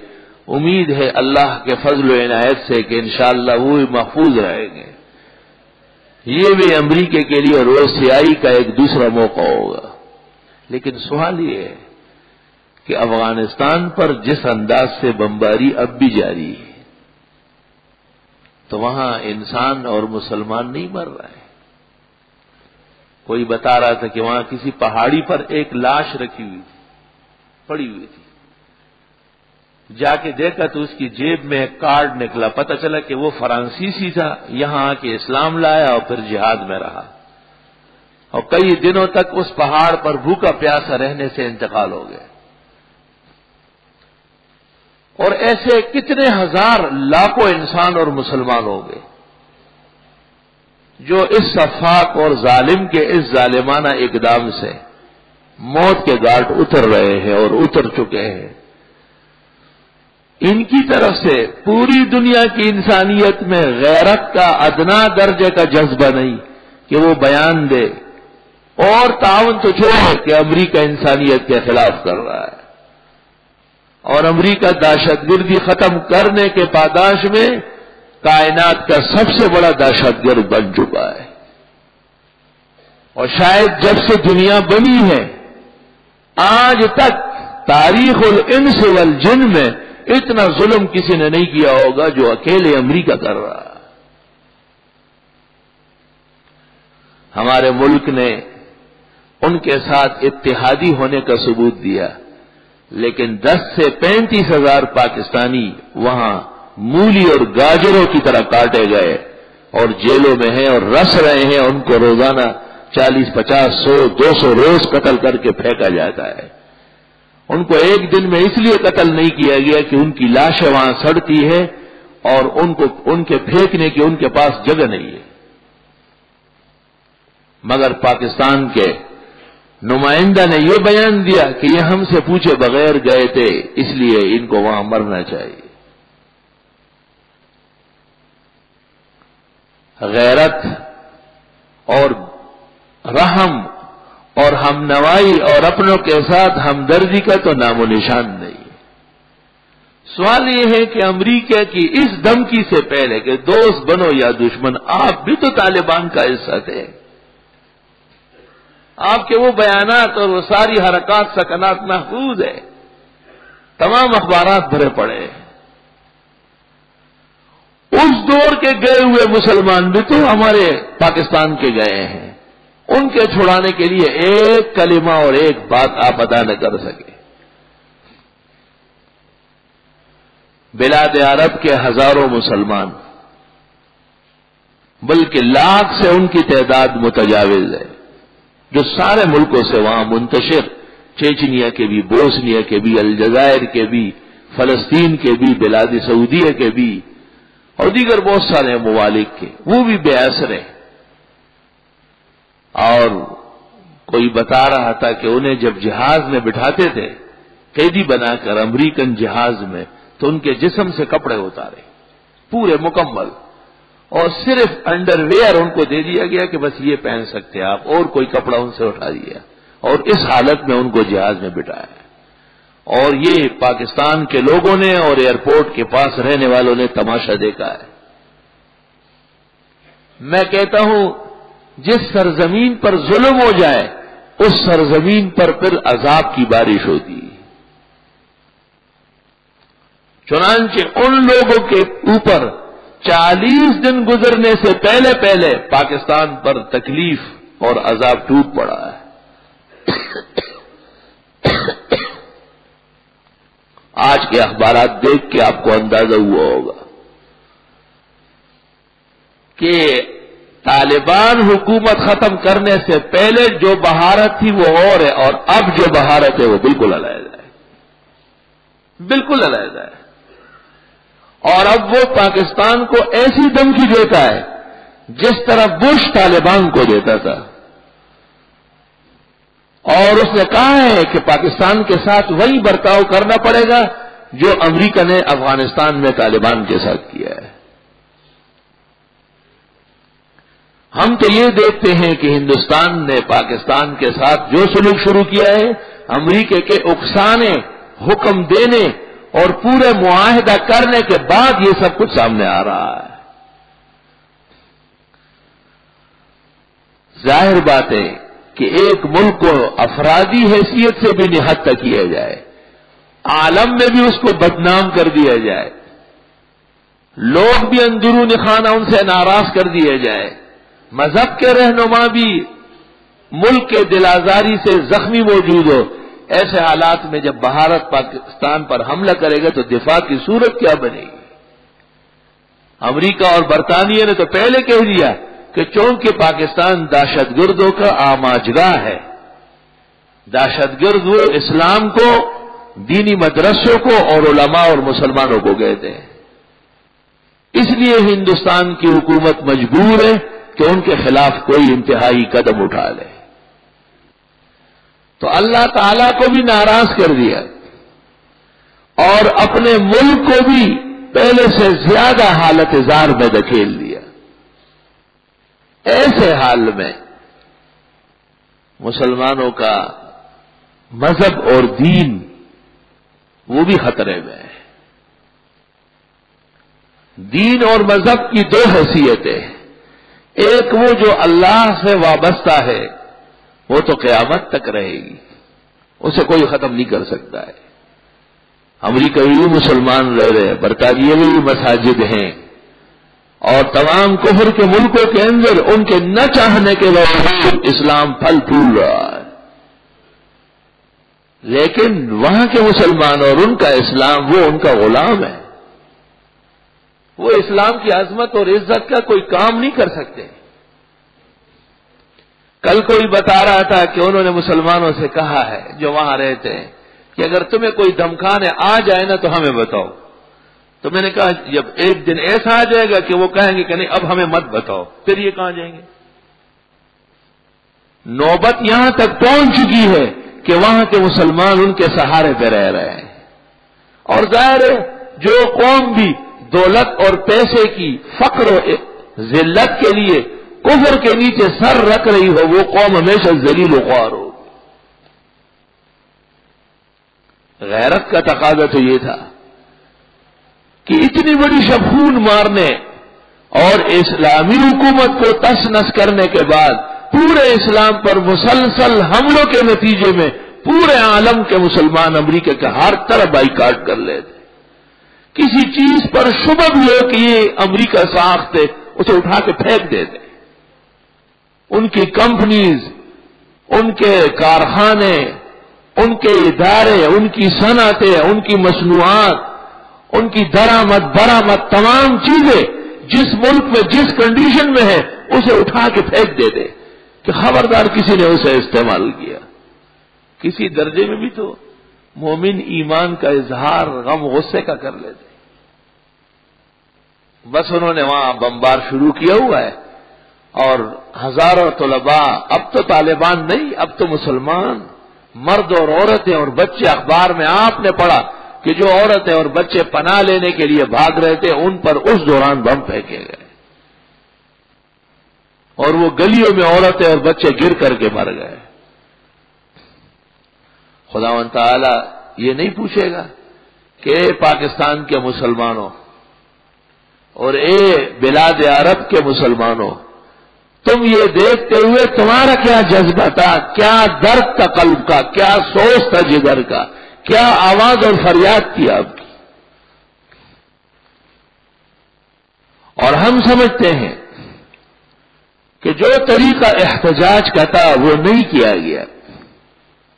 امید ہے اللہ کے فضل و عنایت سے کہ انشاءاللہ وہ محفوظ رہیں گے. یہ بھی امریکہ کے لیے روز سیاہی کا ایک دوسرا موقع ہوگا. لیکن سوال یہ ہے کہ افغانستان پر جس انداز سے بمباری اب بھی جاری ہے تو وہاں انسان اور مسلمان نہیں مر رہا ہے. کوئی بتا رہا تھا کہ وہاں کسی پہاڑی پر ایک لاش رکھی ہوئی تھی، پڑی ہوئی تھی. جا کے دیکھا تو اس کی جیب میں ایک کارڈ نکلا، پتہ چلا کہ وہ فرانسیسی تھا، یہاں آ کے اسلام لایا اور پھر جہاد میں رہا اور کئی دنوں تک اس پہاڑ پر بھوکا پیاسا رہنے سے انتقال ہو گئے. اور ایسے کتنے ہزار لاکھوں انسان اور مسلمان ہو گئے جو اس سفاک اور ظالم کے اس ظالمانہ اقدام سے موت کے گھاٹ اتر رہے ہیں اور اتر چکے ہیں. ان کی طرف سے پوری دنیا کی انسانیت میں غیرت کا ادنا درجے کا جذبہ نہیں کہ وہ بیان دے، اور تعاون تو چھوڑے کہ امریکہ انسانیت کے خلاف کر رہا ہے، اور امریکہ دہشت گردی ختم کرنے کے پاداش میں کائنات کا سب سے بڑا دہشت گرد بن چکا ہے، اور شاید جب سے دنیا بنی ہے آج تک تاریخ الانس والجن میں اتنا ظلم کسی نے نہیں کیا ہوگا جو اکیلے امریکہ کر رہا ہے۔ ہمارے ملک نے ان کے ساتھ اتحادی ہونے کا ثبوت دیا، لیکن 10 سے 35 ہزار پاکستانی وہاں مولی اور گاجروں کی طرح کاٹے گئے اور جیلوں میں ہیں اور رس رہے ہیں، ان کو روزانہ 40، 50، 100، 200 روز قتل کر کے پھینکا جاتا ہے۔ ان کو ایک دن میں اس لیے قتل نہیں کیا گیا کہ ان کی لاشیں وہاں سڑتی ہے اور ان کے پھینکنے کی ان کے پاس جگہ نہیں ہے، مگر پاکستان کے نمائندہ نے یہ بیان دیا کہ یہ ہم سے پوچھے بغیر گئے تھے، اس لیے ان کو وہاں مرنا چاہیے۔ غیرت اور رحم اور ہم نوائی اور اپنوں کے ساتھ ہمدردی کا تو نام و نشان نہیں ہے۔ سوال یہ ہے کہ امریکہ کی اس دھمکی سے پہلے کہ دوست بنو یا دشمن، آپ بھی تو طالبان کا حصہ تھے، آپ کے وہ بیانات اور وہ ساری حرکات سکنات محفوظ ہے، تمام اخبارات بھرے پڑے ہیں۔ اس دور کے گئے ہوئے مسلمان بھی تو ہمارے پاکستان کے گئے ہیں، ان کے چھڑانے کے لیے ایک کلمہ اور ایک بات آپ ادا نہ کر سکے۔ بلاد عرب کے ہزاروں مسلمان، بلکہ لاکھ سے ان کی تعداد متجاوز ہے، جو سارے ملکوں سے وہاں منتشر، چیچنیا کے بھی، بوسنیا کے بھی، الجزائر کے بھی، فلسطین کے بھی، بلاد سعودیہ کے بھی، اور دیگر بہت سارے ممالک کے، وہ بھی بے اثر ہیں۔ اور کوئی بتا رہا تھا کہ انہیں جب جہاز میں بٹھاتے تھے قیدی بنا کر امریکن جہاز میں، تو ان کے جسم سے کپڑے اتارے پورے مکمل، اور صرف انڈر ویئر ان کو دے دیا گیا کہ بس یہ پہن سکتے آپ، اور کوئی کپڑا ان سے اٹھا دیا، اور اس حالت میں ان کو جہاز میں بٹھایا۔ اور یہ پاکستان کے لوگوں نے اور ایئرپورٹ کے پاس رہنے والوں نے تماشا دیکھا ہے۔ میں کہتا ہوں جس سرزمین پر ظلم ہو جائے اس سرزمین پر پھر عذاب کی بارش ہوتی ہے۔ چنانچہ ان لوگوں کے اوپر 40 دن گزرنے سے پہلے پاکستان پر تکلیف اور عذاب ٹوٹ پڑا ہے۔ آج کے اخبارات دیکھ کے آپ کو اندازہ ہوا ہوگا کہ طالبان حکومت ختم کرنے سے پہلے جو بہارت تھی وہ اور ہے، اور اب جو بہارت ہے وہ بالکل علیحدہ ہے، بالکل علیحدہ ہے۔ اور اب وہ پاکستان کو ایسی دھمکی دیتا ہے جس طرح بش طالبان کو دیتا تھا، اور اس نے کہا ہے کہ پاکستان کے ساتھ وہی برتاؤ کرنا پڑے گا جو امریکہ نے افغانستان میں طالبان کے ساتھ کیا ہے۔ ہم تو یہ دیکھتے ہیں کہ ہندوستان نے پاکستان کے ساتھ جو سلوک شروع کیا ہے، امریکہ کے اکسانے، حکم دینے اور پورے معاہدہ کرنے کے بعد یہ سب کچھ سامنے آ رہا ہے۔ ظاہر بات ہے کہ ایک ملک کو افرادی حیثیت سے بھی نہت تک کیا جائے، عالم میں بھی اس کو بدنام کر دیا جائے، لوگ بھی اندرون خانہ ان سے ناراض کر دیے جائے، مذہب کے رہنما بھی ملک کے دل آزاری سے زخمی موجود ہو، ایسے حالات میں جب بھارت پاکستان پر حملہ کرے گا تو دفاع کی صورت کیا بنے گی؟ امریکہ اور برطانیہ نے تو پہلے کہہ دیا کہ چونکہ پاکستان دہشت گردوں کا آماجگاہ ہے، دہشت گرد وہ اسلام کو، دینی مدرسوں کو اور علماء اور مسلمانوں کو کہتے ہیں، اس لیے ہندوستان کی حکومت مجبور ہے کہ ان کے خلاف کوئی انتہائی قدم اٹھا لے۔ تو اللہ تعالیٰ کو بھی ناراض کر دیا، اور اپنے ملک کو بھی پہلے سے زیادہ حالت زار میں دھکیل دیا. ایسے حال میں مسلمانوں کا مذہب اور دین وہ بھی خطرے میں ہے. دین اور مذہب کی دو حیثیتیں ہیں. ایک وہ جو اللہ سے وابستہ ہے وہ تو قیامت تک رہے گی، اسے کوئی ختم نہیں کر سکتا ہے. امریکہ میں بھی مسلمان رہ رہے ہیں، برطانیہ میں بھی مساجد ہیں، اور تمام کفر کے ملکوں کے اندر ان کے نہ چاہنے کے باوجود اسلام پھل پھول رہا ہے. لیکن وہاں کے مسلمان اور ان کا اسلام وہ ان کا غلام ہے. وہ اسلام کی عظمت اور عزت کا کوئی کام نہیں کر سکتے. کل کوئی بتا رہا تھا کہ انہوں نے مسلمانوں سے کہا ہے جو وہاں رہتے ہیں کہ اگر تمہیں کوئی دھمکانے آ جائے نا تو ہمیں بتاؤ. تو میں نے کہا جب ایک دن ایسا آ جائے گا کہ وہ کہیں گے کہ نہیں اب ہمیں مت بتاؤ، پھر یہ کہاں جائیں گے؟ نوبت یہاں تک پہنچ چکی ہے کہ وہاں کے مسلمان ان کے سہارے پہ رہ رہے ہیں. اور ظاہر ہے جو قوم بھی دولت اور پیسے کی فقر و ذلت کے لیے کفر کے نیچے سر رکھ رہی ہو وہ قوم ہمیشہ ذلیل و خوار ہو. غیرت کا تقاضا تو یہ تھا کہ اتنی بڑی شبخون مارنے اور اسلامی حکومت کو تس نس کرنے کے بعد پورے اسلام پر مسلسل حملوں کے نتیجے میں پورے عالم کے مسلمان امریکہ کے ہر طرف بائیکاٹ کر لیتے. کسی چیز پر شبہ بھی ہو کہ یہ امریکہ ساخت ہے اسے اٹھا کے پھینک دیتے. ان کی کمپنیز، ان کے کارخانے، ان کے ادارے، ان کی صنعتیں، ان کی مصنوعات، ان کی درآمد برآمد تمام چیزیں جس ملک میں جس کنڈیشن میں ہے اسے اٹھا کے پھینک دیتے کہ خبردار کسی نے اسے استعمال کیا. کسی درجے میں بھی تو مومن ایمان کا اظہار غم غصے کا کر لیتے. بس انہوں نے وہاں بمبار شروع کیا ہوا ہے اور ہزاروں طلباء اب تو طالبان نہیں، اب تو مسلمان مرد اور عورتیں اور بچے. اخبار میں آپ نے پڑھا کہ جو عورتیں اور بچے پناہ لینے کے لیے بھاگ رہے تھے ان پر اس دوران بم پھینکے گئے اور وہ گلیوں میں عورتیں اور بچے گر کر کے مر گئے. خداوند تعالی یہ نہیں پوچھے گا کہ اے پاکستان کے مسلمانوں اور اے بلاد عرب کے مسلمانوں تم یہ دیکھتے ہوئے تمہارا کیا جذبہ تھا، کیا درد تھا قلب کا، کیا سوچ تھا جگر کا، کیا آواز اور فریاد تھی آپ کی. اور ہم سمجھتے ہیں کہ جو طریقہ احتجاج کا تھا وہ نہیں کیا گیا،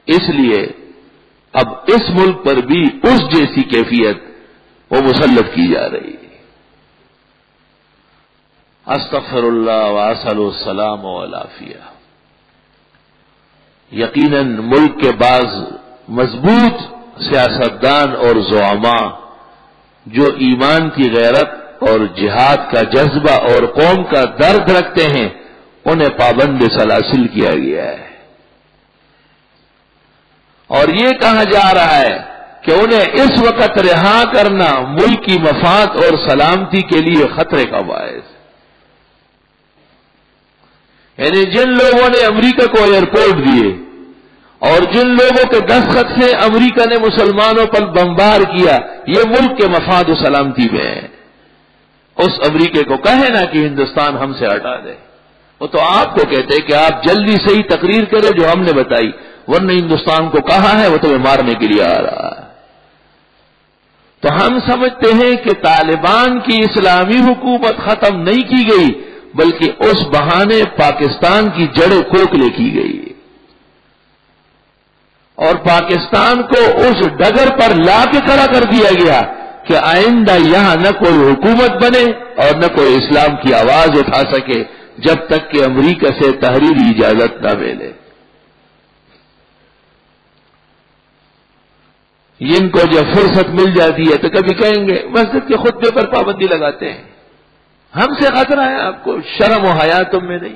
اس لیے اب اس ملک پر بھی اس جیسی کیفیت وہ مسلط کی جا رہی ہے. استغفر اللہ واسأل السلام والعافیہ. یقیناً ملک کے بعض مضبوط سیاستدان اور زعماء جو ایمان کی غیرت اور جہاد کا جذبہ اور قوم کا درد رکھتے ہیں انہیں پابند سلاسل کیا گیا ہے اور یہ کہا جا رہا ہے کہ انہیں اس وقت رہا کرنا ملک کی مفاد اور سلامتی کے لیے خطرے کا باعث. یعنی جن لوگوں نے امریکہ کو ایئرپورٹ دیے اور جن لوگوں کے دستخط سے امریکہ نے مسلمانوں پر بمبار کیا یہ ملک کے مفاد و سلامتی میں ہے. اس امریکہ کو کہے نا کہ ہندوستان ہم سے ہٹا دے، وہ تو آپ کو کہتے کہ آپ جلدی سے ہی تقریر کریں جو ہم نے بتائی، ورنہ ہندوستان کو کہا ہے وہ تمہیں مارنے کے لیے آ رہا ہے. تو ہم سمجھتے ہیں کہ طالبان کی اسلامی حکومت ختم نہیں کی گئی بلکہ اس بہانے پاکستان کی جڑیں کھوکھلے کی گئی اور پاکستان کو اس ڈگر پر لا کے کھڑا کر دیا گیا کہ آئندہ یہاں نہ کوئی حکومت بنے اور نہ کوئی اسلام کی آواز اٹھا سکے جب تک کہ امریکہ سے تحریری اجازت نہ ملے. ان کو جب فرصت مل جاتی ہے تو کبھی کہیں گے مسجد کے خطبے پر پابندی لگاتے ہیں. ہم سے خطرہ ہے آپ کو، شرم و حیا تم میں نہیں.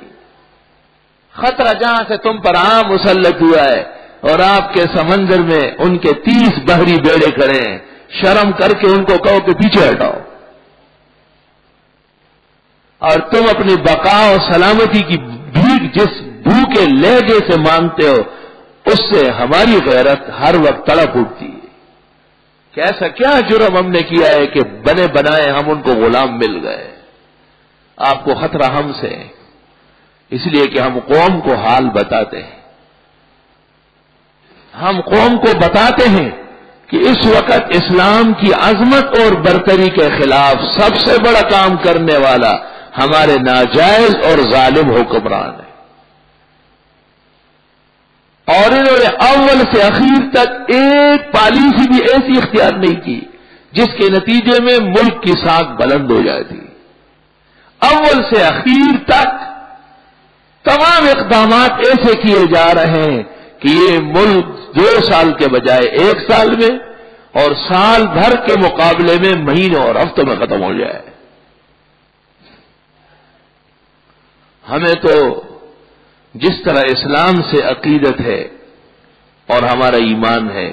خطرہ جہاں سے تم پر عام مسلط ہوا ہے اور آپ کے سمندر میں ان کے 30 بحری بیڑے کھڑے ہیں، شرم کر کے ان کو کہو کہ پیچھے ہٹاؤ، اور تم اپنی بقا اور سلامتی کی بھیک جس بھوکے لہجے سے مانگتے ہو اس سے ہماری غیرت ہر وقت تڑپ اٹھتی ہے کہ ایسا کیا جرم ہم نے کیا ہے کہ بنے بنائے ہم ان کو غلام مل گئے۔ آپ کو خطرہ ہم سے ہے، اس لیے کہ ہم قوم کو حال بتاتے ہیں، ہم قوم کو بتاتے ہیں کہ اس وقت اسلام کی عظمت اور برتری کے خلاف سب سے بڑا کام کرنے والا ہمارے ناجائز اور ظالم حکمران ہے، اور انہوں نے اول سے اخیر تک ایک پالیسی بھی ایسی اختیار نہیں کی جس کے نتیجے میں ملک کی ساکھ بلند ہو جاتی۔ اول سے اخیر تک تمام اقدامات ایسے کیے جا رہے ہیں کہ یہ ملک 2 سال کے بجائے 1 سال میں اور سال بھر کے مقابلے میں مہینوں اور ہفتوں میں ختم ہو جائے۔ ہمیں تو جس طرح اسلام سے عقیدت ہے اور ہمارا ایمان ہے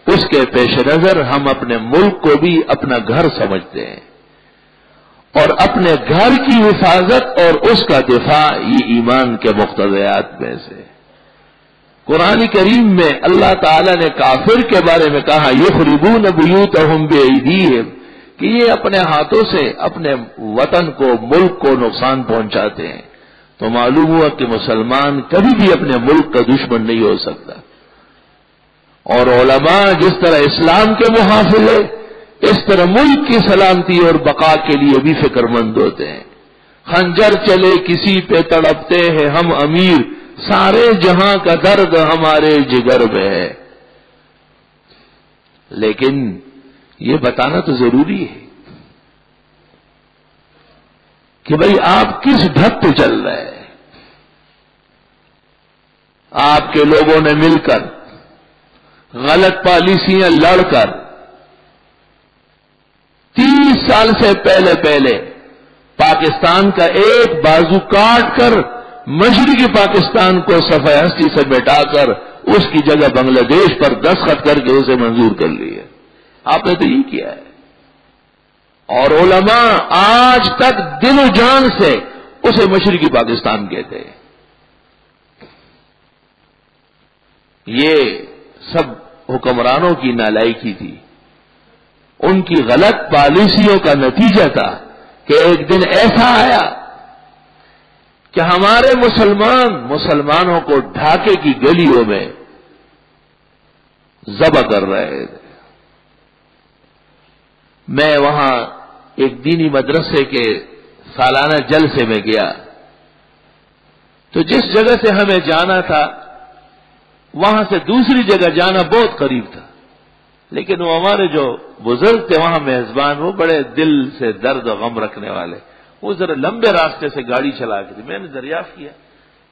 اس کے پیش نظر ہم اپنے ملک کو بھی اپنا گھر سمجھتے ہیں، اور اپنے گھر کی حفاظت اور اس کا دفاع یہ ایمان کے مقتضیات میں سے۔ قرآن کریم میں اللہ تعالی نے کافر کے بارے میں کہا یخربون بیوتہم بایدیہم، کہ یہ اپنے ہاتھوں سے اپنے وطن کو ملک کو نقصان پہنچاتے ہیں۔ تو معلوم ہوا کہ مسلمان کبھی بھی اپنے ملک کا دشمن نہیں ہو سکتا، اور علماء جس طرح اسلام کے محافظ ہیں اس طرح ملک کی سلامتی اور بقا کے لیے بھی فکر مند ہوتے ہیں۔ خنجر چلے کسی پہ تڑپتے ہیں ہم امیر، سارے جہاں کا درد ہمارے جگر میں ہے۔ لیکن یہ بتانا تو ضروری ہے کہ بھئی آپ کس ڈھب پہ چل رہے ہیں۔ آپ کے لوگوں نے مل کر غلط پالیسیاں لڑ کر 30 سال سے پہلے پاکستان کا ایک بازو کاٹ کر مشرقی پاکستان کو صفحہ ہستی سے مٹا کر اس کی جگہ بنگلہ دیش پر دستخط کر کے اسے منظور کر لی ہے۔ آپ نے تو یہ کیا ہے، اور علماء آج تک دل و جان سے اسے مشرقی پاکستان کہتے ہیں۔ یہ سب حکمرانوں کی نالائکی تھی، ان کی غلط پالیسیوں کا نتیجہ تھا کہ ایک دن ایسا آیا کہ ہمارے مسلمانوں کو ڈھاکے کی گلیوں میں ذبح کر رہے تھے۔ میں وہاں ایک دینی مدرسے کے سالانہ جلسے میں گیا تو جس جگہ سے ہمیں جانا تھا وہاں سے دوسری جگہ جانا بہت قریب تھا، لیکن وہ ہمارے جو بزرگ تھے وہاں میزبان، وہ بڑے دل سے درد و غم رکھنے والے، وہ ذرا لمبے راستے سے گاڑی چلا کے تھی۔ میں نے دریافت کیا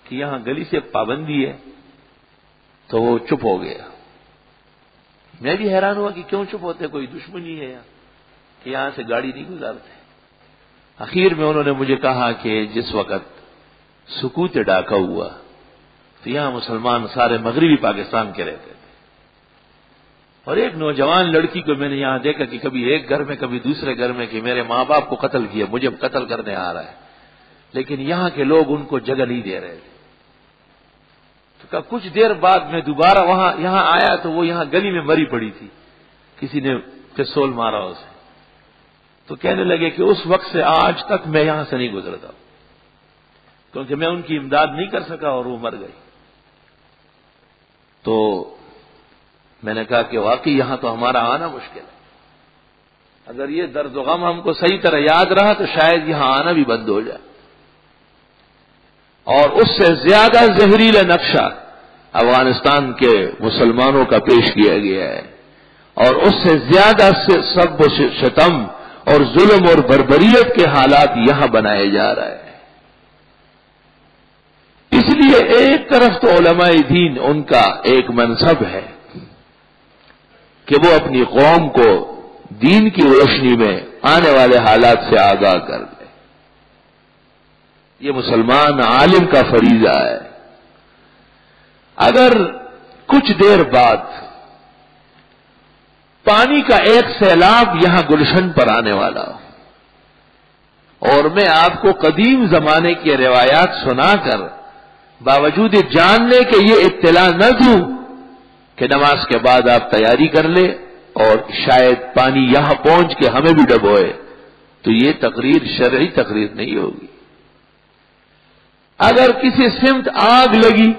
کہ یہاں گلی سے پابندی ہے، تو وہ چپ ہو گیا۔ میں بھی حیران ہوا کہ کیوں چپ ہوتے، کوئی دشمنی ہے یہاں کہ یہاں سے گاڑی نہیں گزارتے۔ اخیر میں انہوں نے مجھے کہا کہ جس وقت سکوت ڈاکہ ہوا تو یہاں مسلمان سارے مغربی پاکستان کے رہتے تھے، اور ایک نوجوان لڑکی کو میں نے یہاں دیکھا کہ کبھی ایک گھر میں کبھی دوسرے گھر میں کہ میرے ماں باپ کو قتل کیا، مجھے قتل کرنے آ رہا ہے، لیکن یہاں کے لوگ ان کو جگہ نہیں دے رہے تھے۔ تو کچھ دیر بعد میں دوبارہ یہاں آیا تو وہ یہاں گلی میں مری پڑی تھی، کسی نے پستول مارا اسے۔ تو کہنے لگے کہ اس وقت سے آج تک میں یہاں سے نہیں گزرتا کیونکہ میں ان کی امداد نہیں کر سکا اور وہ مر گئی۔ تو میں نے کہا کہ واقعی یہاں تو ہمارا آنا مشکل ہے، اگر یہ درد و غم ہم کو صحیح طرح یاد رہا تو شاید یہاں آنا بھی بند ہو جائے۔ اور اس سے زیادہ زہریلا نقشہ افغانستان کے مسلمانوں کا پیش کیا گیا ہے، اور اس سے زیادہ سب و شتم اور ظلم اور بربریت کے حالات یہاں بنائے جا رہے ہیں۔ اس لیے ایک طرف تو علماء دین ان کا ایک منصب ہے کہ وہ اپنی قوم کو دین کی روشنی میں آنے والے حالات سے آگاہ کر دیں، یہ مسلمان عالم کا فریضہ ہے۔ اگر کچھ دیر بعد پانی کا ایک سیلاب یہاں گلشن پر آنے والا ہو، اور میں آپ کو قدیم زمانے کی روایات سنا کر باوجود جاننے کہ یہ اطلاع نہ دوں کہ نماز کے بعد آپ تیاری کر لیں اور شاید پانی یہاں پہنچ کے ہمیں بھی ڈبوئے، تو یہ تقریر شرعی تقریر نہیں ہوگی۔ اگر کسی سمت آگ لگی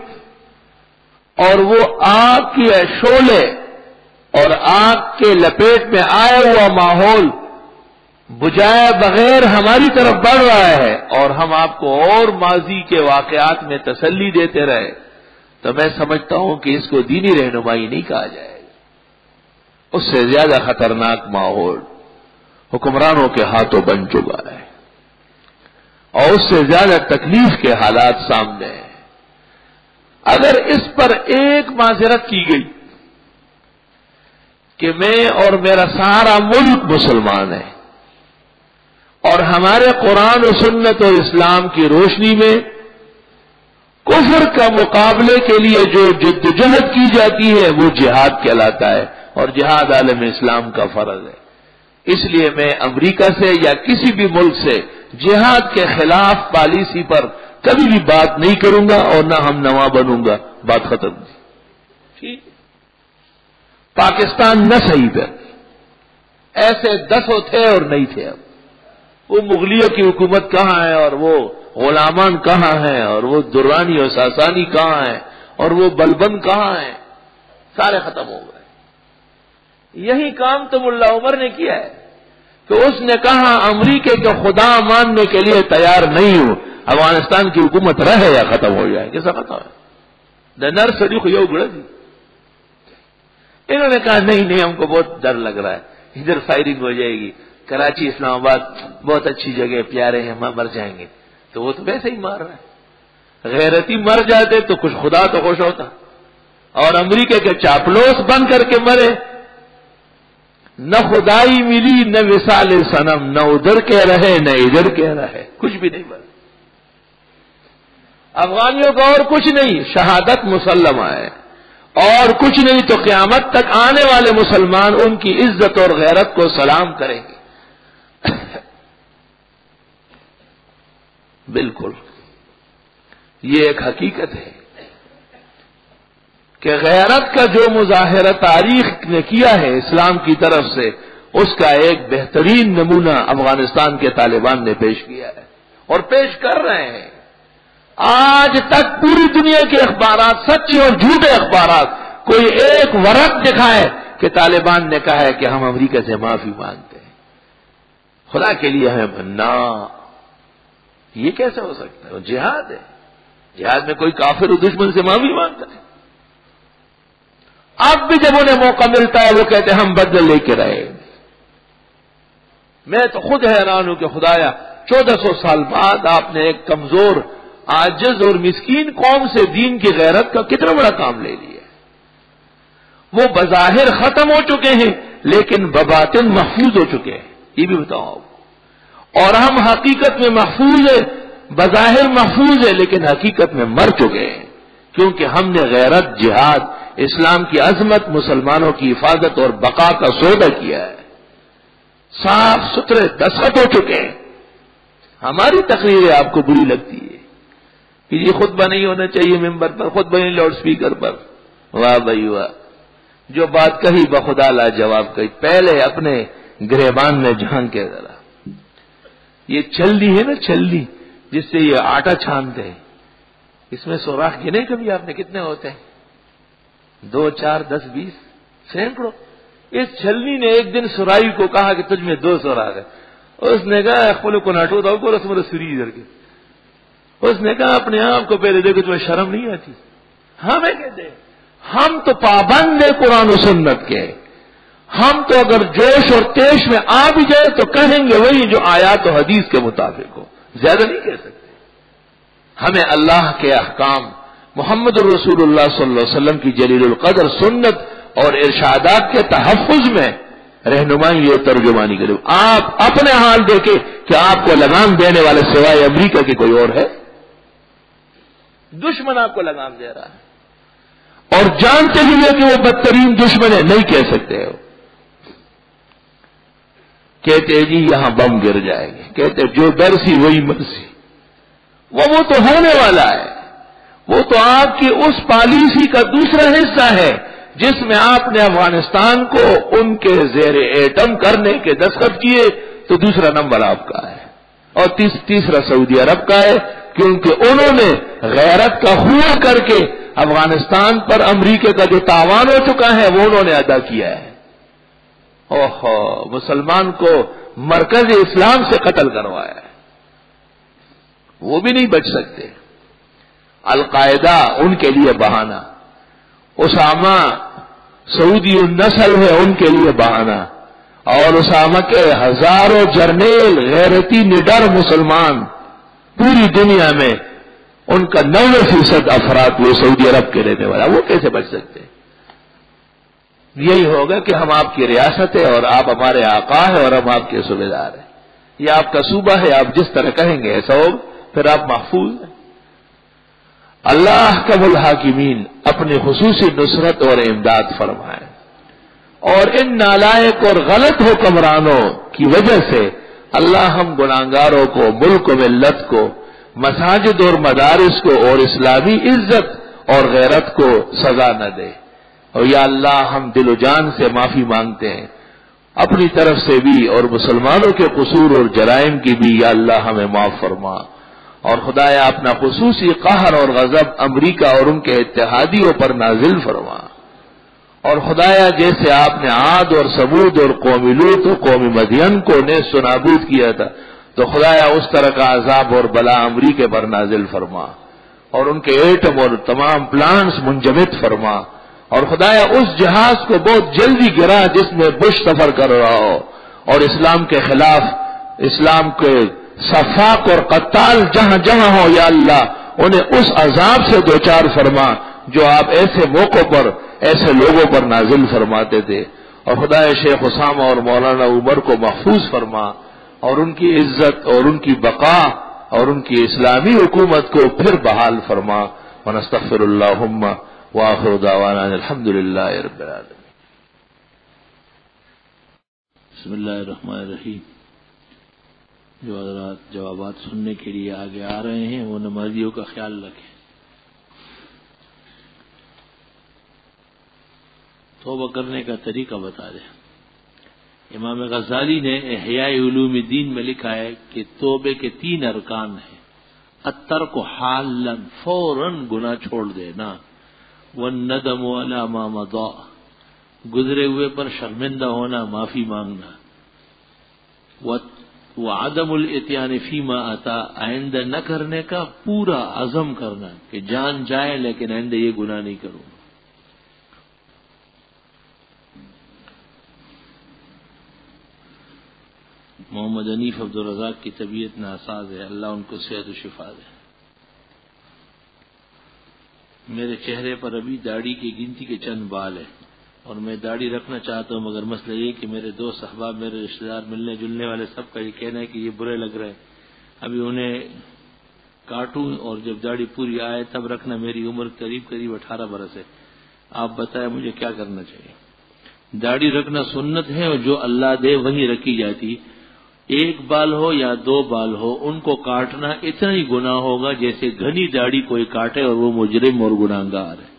اور وہ آگ کی شعلے اور آگ کے لپیٹ میں آیا ہوا ماحول بجائے بغیر ہماری طرف بڑھ رہا ہے اور ہم آپ کو اور ماضی کے واقعات میں تسلی دیتے رہے، تو میں سمجھتا ہوں کہ اس کو دینی رہنمائی نہیں کہا جائے گا۔ اس سے زیادہ خطرناک ماحول حکمرانوں کے ہاتھوں بن چکا ہے، اور اس سے زیادہ تکلیف کے حالات سامنے ہیں۔ اگر اس پر ایک معذرت کی گئی کہ میں اور میرا سارا ملک مسلمان ہے اور ہمارے قرآن و سنت اور اسلام کی روشنی میں کفر کا مقابلے کے لیے جو جدوجہد کی جاتی ہے وہ جہاد کہلاتا ہے، اور جہاد عالم اسلام کا فرض ہے۔ اس لیے میں امریکہ سے یا کسی بھی ملک سے جہاد کے خلاف پالیسی پر کبھی بھی بات نہیں کروں گا اور نہ ہم نوا بنوں گا، بات ختم تھی۔ ٹھیک، پاکستان نہ صحیح پہ ایسے 10 تھے اور نہیں تھے، اب وہ مغلیوں کی حکومت کہاں ہے اور وہ غلامان کہاں ہیں اور وہ درانی اور ساسانی کہاں ہیں اور وہ بلبن کہاں ہیں، سارے ختم ہو گئے۔ یہی کام تو ملا عمر نے کیا ہے کہ اس نے کہا امریکہ کو خدا ماننے کے لیے تیار نہیں ہوں، افغانستان کی حکومت رہے یا ختم ہو جائے۔ کیسا ختم ہے؟ نرسری خیو گڑ دی۔ انہوں نے کہا نہیں ہم کو بہت ڈر لگ رہا ہے، ادھر فائرنگ ہو جائے گی، کراچی اسلام آباد بہت اچھی جگہ، پیارے ہیں، مر جائیں گے۔ تو وہ تو ویسے ہی مار رہا ہے، غیرتی مر جاتے تو کچھ خدا تو خوش ہوتا، اور امریکہ کے چاپلوس بن کر کے مرے، نہ خدائی ملی نہ وصال صنم، نہ ادھر کہہ رہے نہ ادھر کہہ رہے، کچھ بھی نہیں بنا۔ افغانیوں کا اور کچھ نہیں، شہادت مسلمہ ہے، اور کچھ نہیں تو قیامت تک آنے والے مسلمان ان کی عزت اور غیرت کو سلام کریں گے۔ بالکل یہ ایک حقیقت ہے کہ غیرت کا جو مظاہرہ تاریخ نے کیا ہے اسلام کی طرف سے، اس کا ایک بہترین نمونہ افغانستان کے طالبان نے پیش کیا ہے اور پیش کر رہے ہیں۔ آج تک پوری دنیا کے اخبارات، سچے اور جھوٹے اخبارات، کوئی ایک ورق دکھائے کہ طالبان نے کہا ہے کہ ہم امریکہ سے معافی مانگتے ہیں۔ خدا کے لیے ہمیں بننا، یہ کیسے ہو سکتا ہے؟ وہ جہاد ہے، جہاد میں کوئی کافر و دشمن سے معافی مانگتا ہے؟ اب بھی جب انہیں موقع ملتا ہے وہ کہتے ہیں ہم بدل لے کے رہے۔ میں تو خود حیران ہوں کہ خدایا 1400 سال بعد آپ نے ایک کمزور، عاجز اور مسکین قوم سے دین کی غیرت کا کتنا بڑا کام لے لیا۔ وہ بظاہر ختم ہو چکے ہیں لیکن بباطن محفوظ ہو چکے ہیں، یہ بھی بتاؤ آپ۔ اور ہم حقیقت میں محفوظ ہیں، بظاہر محفوظ ہیں لیکن حقیقت میں مر چکے ہیں، کیونکہ ہم نے غیرت، جہاد، اسلام کی عظمت، مسلمانوں کی حفاظت اور بقا کا سودا کیا ہے۔ صاف ستھرے دستخط ہو چکے ہیں۔ ہماری تقریریں آپ کو بری لگتی ہے کہ یہ خطبہ نہیں ہونا چاہیے ممبر پر، خطبہ نہیں لاؤڈ سپیکر پر۔ واہ بھائی واہ، جو بات کہی بخدا لا جواب کہی۔ پہلے اپنے گریبان میں جھانک کے ذرا، یہ چھلنی ہے نا، چھلنی جس سے یہ آٹا چھانتے ہیں، اس میں سوراخ گنے کبھی آپ نے کتنے ہوتے ہیں؟ 2 4 10 20 سینکڑوں۔ اس چھلنی نے ایک دن سرائی کو کہا کہ تجھ میں 2 سوراخ ہے۔ اس نے کہا اخبل کو ناٹو داؤ کو رسم رسوری ادھر کے۔ اس نے کہا اپنے آپ کو پہلے دیکھو تمہیں شرم نہیں آتی؟ ہمیں کہتے ہیں ہم تو پابند ہیں قرآن و سنت کے، ہم تو اگر جوش اور تیش میں آ بھی جائے تو کہیں گے وہی جو آیات و حدیث کے مطابق ہو، زیادہ نہیں کہہ سکتے۔ ہمیں اللہ کے احکام، محمد الرسول اللہ صلی اللہ علیہ وسلم کی جلیل القدر سنت اور ارشادات کے تحفظ میں رہنمائی اور ترجمانی کرے۔ آپ اپنے حال دیکھیں کہ آپ کو لگام دینے والے سوائے امریکہ کے کوئی اور ہے؟ دشمن آپ کو لگام دے رہا ہے اور جانتے ہوئے کہ وہ بدترین دشمن ہے، نہیں کہہ سکتے ہو۔ کہتے جی یہاں بم گر جائیں گے، کہتے جو برسی وہی مرسی، وہ تو ہونے والا ہے، وہ تو آپ کی اس پالیسی کا دوسرا حصہ ہے جس میں آپ نے افغانستان کو ان کے زیر ایٹم کرنے کے دستخط کیے، تو دوسرا نمبر آپ کا ہے، اور تیسرا سعودی عرب کا ہے، کیونکہ انہوں نے غیرت کا خون کر کے افغانستان پر امریکہ کا جو تاوان ہو چکا ہے وہ انہوں نے ادا کیا ہے۔ اوہو، مسلمان کو مرکز اسلام سے قتل کروایا ہے، وہ بھی نہیں بچ سکتے۔ القاعدہ ان کے لیے بہانہ، اسامہ سعودی النسل ہے ان کے لیے بہانہ، اور اسامہ کے ہزاروں جرنیل غیرتی نڈر مسلمان پوری دنیا میں ان کا 90% افراد وہ سعودی عرب کے رہنے والا، وہ کیسے بچ سکتے ہیں؟ یہی ہوگا کہ ہم آپ کی ریاست ہے اور آپ ہمارے آقا ہیں اور ہم آپ کے صوبے دار ہیں، یہ آپ کا صوبہ ہے، آپ جس طرح کہیں گے ایسا ہوگا، پھر آپ محفوظ ہیں۔ اللہ احکم الحاکمین اپنی خصوصی نصرت اور امداد فرمائے، اور ان نالائق اور غلط حکمرانوں کی وجہ سے اللہ ہم گناہگاروں کو، ملک و ملت کو، مساجد اور مدارس کو اور اسلامی عزت اور غیرت کو سزا نہ دے۔ اور یا اللہ ہم دل و جان سے معافی مانگتے ہیں اپنی طرف سے بھی اور مسلمانوں کے قصور اور جرائم کی بھی، یا اللہ ہمیں معاف فرما، اور خدایا اپنا خصوصی قہر اور غضب امریکہ اور ان کے اتحادیوں پر نازل فرما، اور خدایا جیسے آپ نے عاد اور ثمود اور قوم لوط اور قوم مدین کو نیست و نابود کیا تھا، تو خدایا اس طرح کا عذاب اور بلا امریکہ پر نازل فرما، اور ان کے ایٹم اور تمام پلانٹس منجمد فرما، اور خدایا اس جہاز کو بہت جلدی گرا جس میں بش سفر کر رہا ہو، اور اسلام کے خلاف، اسلام کے صفاق اور قتال جہاں جہاں ہو، یا اللہ انہیں اس عذاب سے دوچار فرما جو آپ ایسے موقعوں پر ایسے لوگوں پر نازل فرماتے تھے، اور خدایا شیخ اسامہ اور مولانا عمر کو محفوظ فرما، اور ان کی عزت اور ان کی بقا اور ان کی اسلامی حکومت کو پھر بحال فرما، ونستغفر اللہم وآخر دعوانا الحمدللہ رب العالمین۔ بسم اللہ الرحمن الرحیم۔ جو حضرات جوابات سننے کے لیے آگے آ رہے ہیں وہ نمازیوں کا خیال رکھیں۔ توبہ کرنے کا طریقہ بتا دیں۔ امام غزالی نے احیاء علوم الدین میں لکھا ہے کہ توبے کے 3 ارکان ہیں۔ الترک حالا، فوراً گناہ چھوڑ دینا، والندم علی ما مضی، گزرے ہوئے پر شرمندہ ہونا، معافی مانگنا، وعدم الاتیان فیما اتی، آئندہ نہ کرنے کا پورا عزم کرنا کہ جان جائے لیکن آئندہ یہ گناہ نہیں کروں۔ محمد حنیف عبدالرزاق کی طبیعت ناساز ہے، اللہ ان کو صحت و شفا دے۔ میرے چہرے پر ابھی داڑھی کی گنتی کے چند بال ہیں اور میں داڑھی رکھنا چاہتا ہوں، مگر مسئلہ یہ کہ میرے دوست احباب، میرے رشتے دار، ملنے جلنے والے سب کا یہ کہنا ہے کہ یہ برے لگ رہے ہیں، ابھی انہیں کاٹوں اور جب داڑھی پوری آئے تب رکھنا۔ میری عمر قریب 18 برس ہے، آپ بتائیں مجھے کیا کرنا چاہیے؟ داڑھی رکھنا سنت ہے اور جو اللہ دے وہی رکھی جاتی، 1 بال ہو یا 2 بال ہو، ان کو کاٹنا اتنا ہی گناہ ہوگا جیسے گھنی داڑھی کوئی کاٹے اور وہ مجرم اور گناہگار ہے۔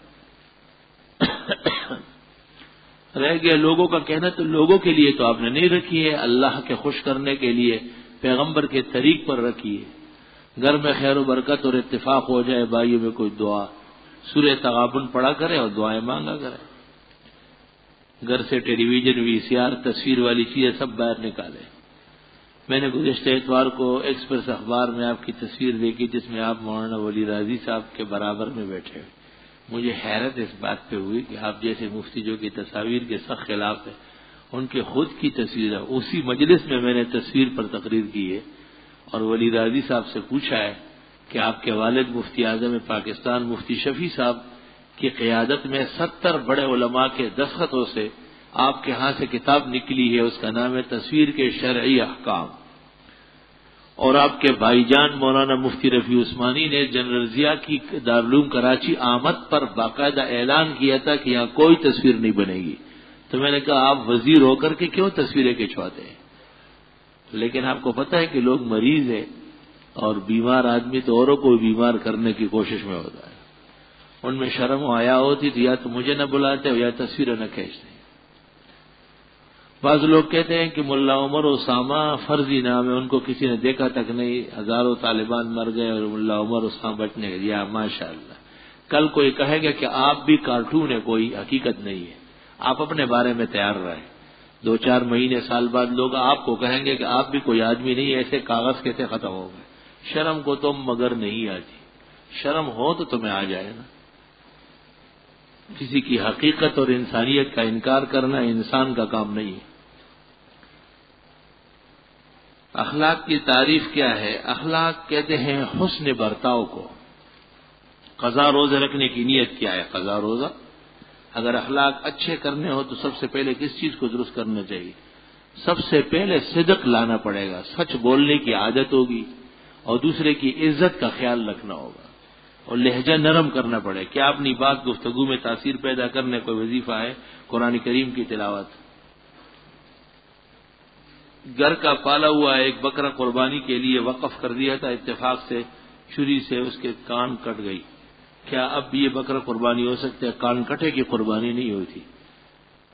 رہ گیا لوگوں کا کہنا، تو لوگوں کے لیے تو آپ نے نہیں رکھی ہے، اللہ کے خوش کرنے کے لیے پیغمبر کے طریق پر رکھی ہے۔ گھر میں خیر و برکت اور اتفاق ہو جائے، بھائیوں میں کوئی دعا سورہ تغابن پڑھا کرے اور دعائیں مانگا کرے۔ گھر سے ٹیلی ویژن، VCR، تصویر والی چیزیں سب باہر نکالے۔ میں نے گزشتہ اتوار کو ایکسپریس اخبار میں آپ کی تصویر دیکھی جس میں آپ مولانا ولی راضی صاحب کے برابر میں بیٹھے ہوئے۔ مجھے حیرت اس بات پہ ہوئی کہ آپ جیسے مفتی جو کی تصاویر کے سخت خلاف ہے، ان کے خود کی تصویر ہے۔ اسی مجلس میں میں نے تصویر پر تقریر کی ہے اور ولی راضی صاحب سے پوچھا ہے کہ آپ کے والد مفتی اعظم پاکستان مفتی شفیع صاحب کی قیادت میں 70 بڑے علماء کے دستخطوں سے آپ کے ہاں سے کتاب نکلی ہے، اس کا نام ہے تصویر کے شرعی احکام، اور آپ کے بھائی جان مولانا مفتی رفیع عثمانی نے جنرل ضیاء کی دارالعلوم کراچی آمد پر باقاعدہ اعلان کیا تھا کہ یہاں کوئی تصویر نہیں بنے گی۔ تو میں نے کہا آپ وزیر ہو کر کے کیوں تصویریں کھنچواتے ہیں؟ لیکن آپ کو پتہ ہے کہ لوگ مریض ہیں اور بیمار آدمی تو اوروں کو بیمار کرنے کی کوشش میں ہوتا ہے. ان میں شرم و حیا ہوتی تو یا تو مجھے نہ بلاتے ہو یا تصویریں نہ کھینچتے. بعض لوگ کہتے ہیں کہ ملا عمر اسامہ فرضی نام ہے، ان کو کسی نے دیکھا تک نہیں، ہزاروں طالبان مر گئے اور ملا عمر اسامہ بچنے گئے. یا ماشاء اللہ، کل کوئی کہے گا کہ آپ بھی کارٹون ہے، کوئی حقیقت نہیں ہے. آپ اپنے بارے میں تیار رہیں. 2-4 مہینے سال بعد لوگ آپ کو کہیں گے کہ آپ بھی کوئی آدمی نہیں، ایسے کاغذ کیسے ختم ہو گئے. شرم کو تم مگر نہیں آتی. شرم ہو تو تمہیں آ جائے نا. کسی کی حقیقت اور انسانیت کا انکار کرنا انسان کا کام نہیں ہے. اخلاق کی تعریف کیا ہے؟ اخلاق کہتے ہیں حسن برتاؤ کو. قضا روزہ رکھنے کی نیت کیا ہے؟ قضا روزہ اگر اخلاق اچھے کرنے ہو تو سب سے پہلے کس چیز کو درست کرنا چاہیے؟ سب سے پہلے صدق لانا پڑے گا، سچ بولنے کی عادت ہوگی، اور دوسرے کی عزت کا خیال رکھنا ہوگا، اور لہجہ نرم کرنا پڑے. کیا اپنی بات گفتگو میں تاثیر پیدا کرنے کوئی وظیفہ ہے؟ قرآن کریم کی تلاوت. گھر کا پالا ہوا ایک بکرا قربانی کے لیے وقف کر دیا تھا، اتفاق سے چھری سے اس کے کان کٹ گئی. کیا اب یہ بکرا قربانی ہو سکتا ہے؟ کان کٹے کی قربانی نہیں ہوئی تھی.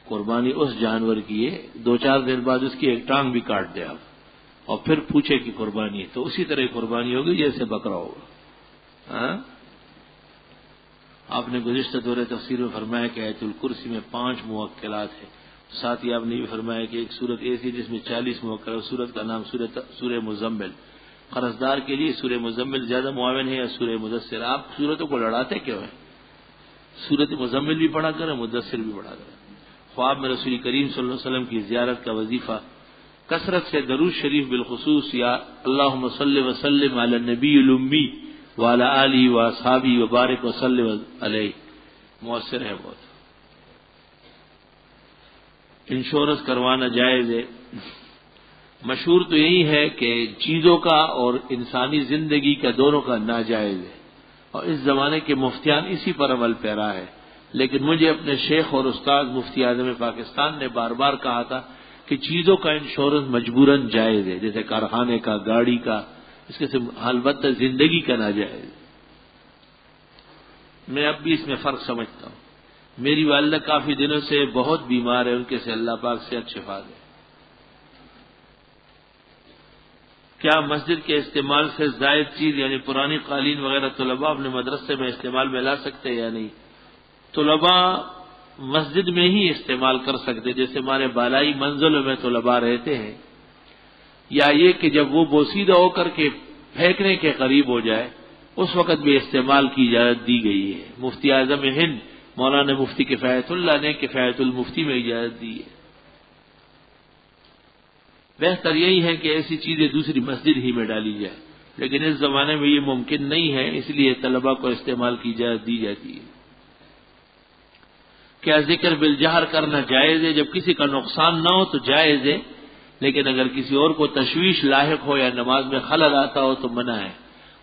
قربانی اس جانور کی ہے، 2-4 دن بعد اس کی ایک ٹانگ بھی کاٹ دے آپ اور پھر پوچھے کہ قربانی ہے، تو اسی طرح قربانی ہوگی جیسے بکرا ہوگا. ہاں، آپ نے گزشتہ دورے تفسیر میں فرمایا کہ آیت الکرسی میں 5 موکلات ہیں. ساتھ ہی آپ نے بھی فرمایا کہ ایک سورت ایسی جس میں 40 موکل. سورت کا نام سورہ مزمل. قرضدار کے لیے سورہ مزمل زیادہ معاون ہے یا سورہ مدثر؟ آپ سورتوں کو لڑاتے کیوں ہیں؟ سورت مزمل بھی پڑھا کریں، مدثر بھی پڑھا کریں. خواب میں رسول کریم صلی اللہ علیہ وسلم کی زیارت کا وظیفہ، کثرت سے درود شریف بالخصوص یا اللہم صلی وسلم علی النبی الامی وعلی آلہ واصحابہ وبارک وسلم علیہ مؤثر ہے بہت. انشورنس کروانا جائز ہے. مشہور تو یہی ہے کہ چیزوں کا اور انسانی زندگی کا دونوں کا ناجائز ہے، اور اس زمانے کے مفتیان اسی پر عمل پیرا ہے. لیکن مجھے اپنے شیخ اور استاد مفتی اعظم پاکستان نے بار بار کہا تھا کہ چیزوں کا انشورنس مجبوراً جائز ہے، جیسے کارخانے کا، گاڑی کا. اس کے البتہ زندگی کا ناجائز. میں اب بھی اس میں فرق سمجھتا ہوں. میری والدہ کافی دنوں سے بہت بیمار ہے، ان کے سے اللہ پاک سے شفا دے. کیا مسجد کے استعمال سے زائد چیز یعنی پرانی قالین وغیرہ طلباء اپنے مدرسے میں استعمال میں لا سکتے یا نہیں؟ طلباء مسجد میں ہی استعمال کر سکتے، جیسے ہمارے بالائی منزلوں میں طلباء رہتے ہیں، یا یہ کہ جب وہ بوسیدہ ہو کر کے پھینکنے کے قریب ہو جائے اس وقت بھی استعمال کی اجازت دی گئی ہے. مفتی اعظم ہند مولانا مفتی کفایت اللہ نے کفایت المفتی میں اجازت دی ہے. بہتر یہی ہے کہ ایسی چیزیں دوسری مسجد ہی میں ڈالی جائے، لیکن اس زمانے میں یہ ممکن نہیں ہے، اس لیے طلباء کو استعمال کی اجازت دی جاتی ہے. کیا ذکر بالجہر کرنا جائز ہے؟ جب کسی کا نقصان نہ ہو تو جائز ہے، لیکن اگر کسی اور کو تشویش لاحق ہو یا نماز میں خلل آتا ہو تو منع ہے.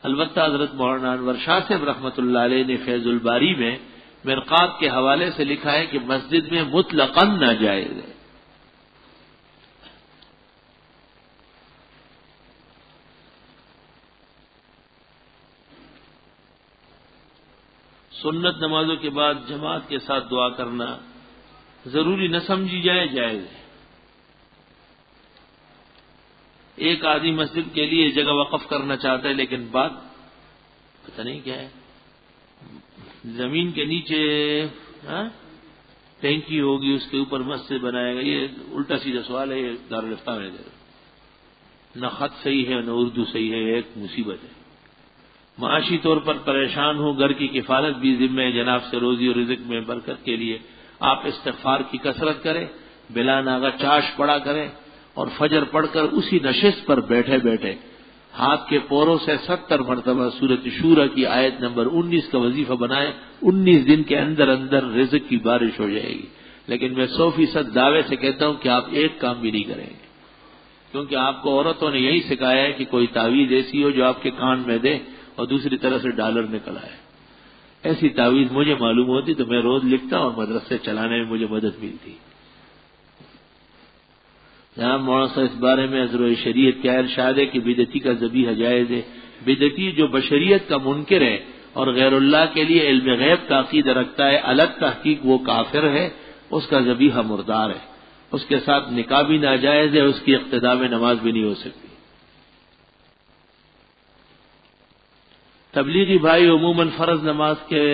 البتہ حضرت مولانا انور شاہ صاحب رحمۃ اللہ علیہ نے فیض الباری میں مرقات کے حوالے سے لکھا ہے کہ مسجد میں مطلقاً ناجائز ہے. سنت نمازوں کے بعد جماعت کے ساتھ دعا کرنا ضروری نہ سمجھی جائے، جائز ہے. ایک آدمی مسجد کے لیے جگہ وقف کرنا چاہتا ہے، لیکن بات پتہ نہیں کیا ہے، زمین کے نیچے ٹینکی ہوگی، اس کے اوپر مسجد بنائے گا. یہ الٹا سیدھا سوال ہے، یہ دارالفتہ میں دے. نہ خط صحیح ہے نہ اردو صحیح ہے، ایک مصیبت ہے. معاشی طور پر پریشان ہوں، گھر کی کفالت بھی ذمہ ہے جناب سے، روزی اور رزق میں برکت کے لیے آپ استغفار کی کثرت کریں، بلا ناغہ چاش پڑا کریں، اور فجر پڑھ کر اسی نشست پر بیٹھے بیٹھے ہاتھ کے پوروں سے 70 مرتبہ سورۃ شورى کی آیت نمبر 19 کا وظیفہ بنائیں. 19 دن کے اندر اندر رزق کی بارش ہو جائے گی. لیکن میں 100% دعوے سے کہتا ہوں کہ آپ ایک کام بھی نہیں کریں گے، کیونکہ آپ کو عورتوں نے یہی سکھایا ہے کہ کوئی تعویذ ایسی ہو جو آپ کے کان میں دے اور دوسری طرح سے ڈالر نکل آئے. ایسی تعویذ مجھے معلوم ہوتی تو میں روز لکھتا اور مدرسے چلانے میں مجھے مدد ملتی. جناب مولانا صاحب اس بارے میں ذروع شریعت کیا ارشاد ہے کہ بدعتی کا ذبیحہ جائز ہے؟ بدعتی جو بشریت کا منکر ہے اور غیر اللہ کے لیے علم غیب کا عقیدہ رکھتا ہے، الگ تحقیق وہ کافر ہے، اس کا ذبیحہ مردار ہے، اس کے ساتھ نکاح بھی ناجائز ہے، اس کی اقتداء میں نماز بھی نہیں ہو سکتی۔ تبلیغی بھائی عموماً فرض نماز کے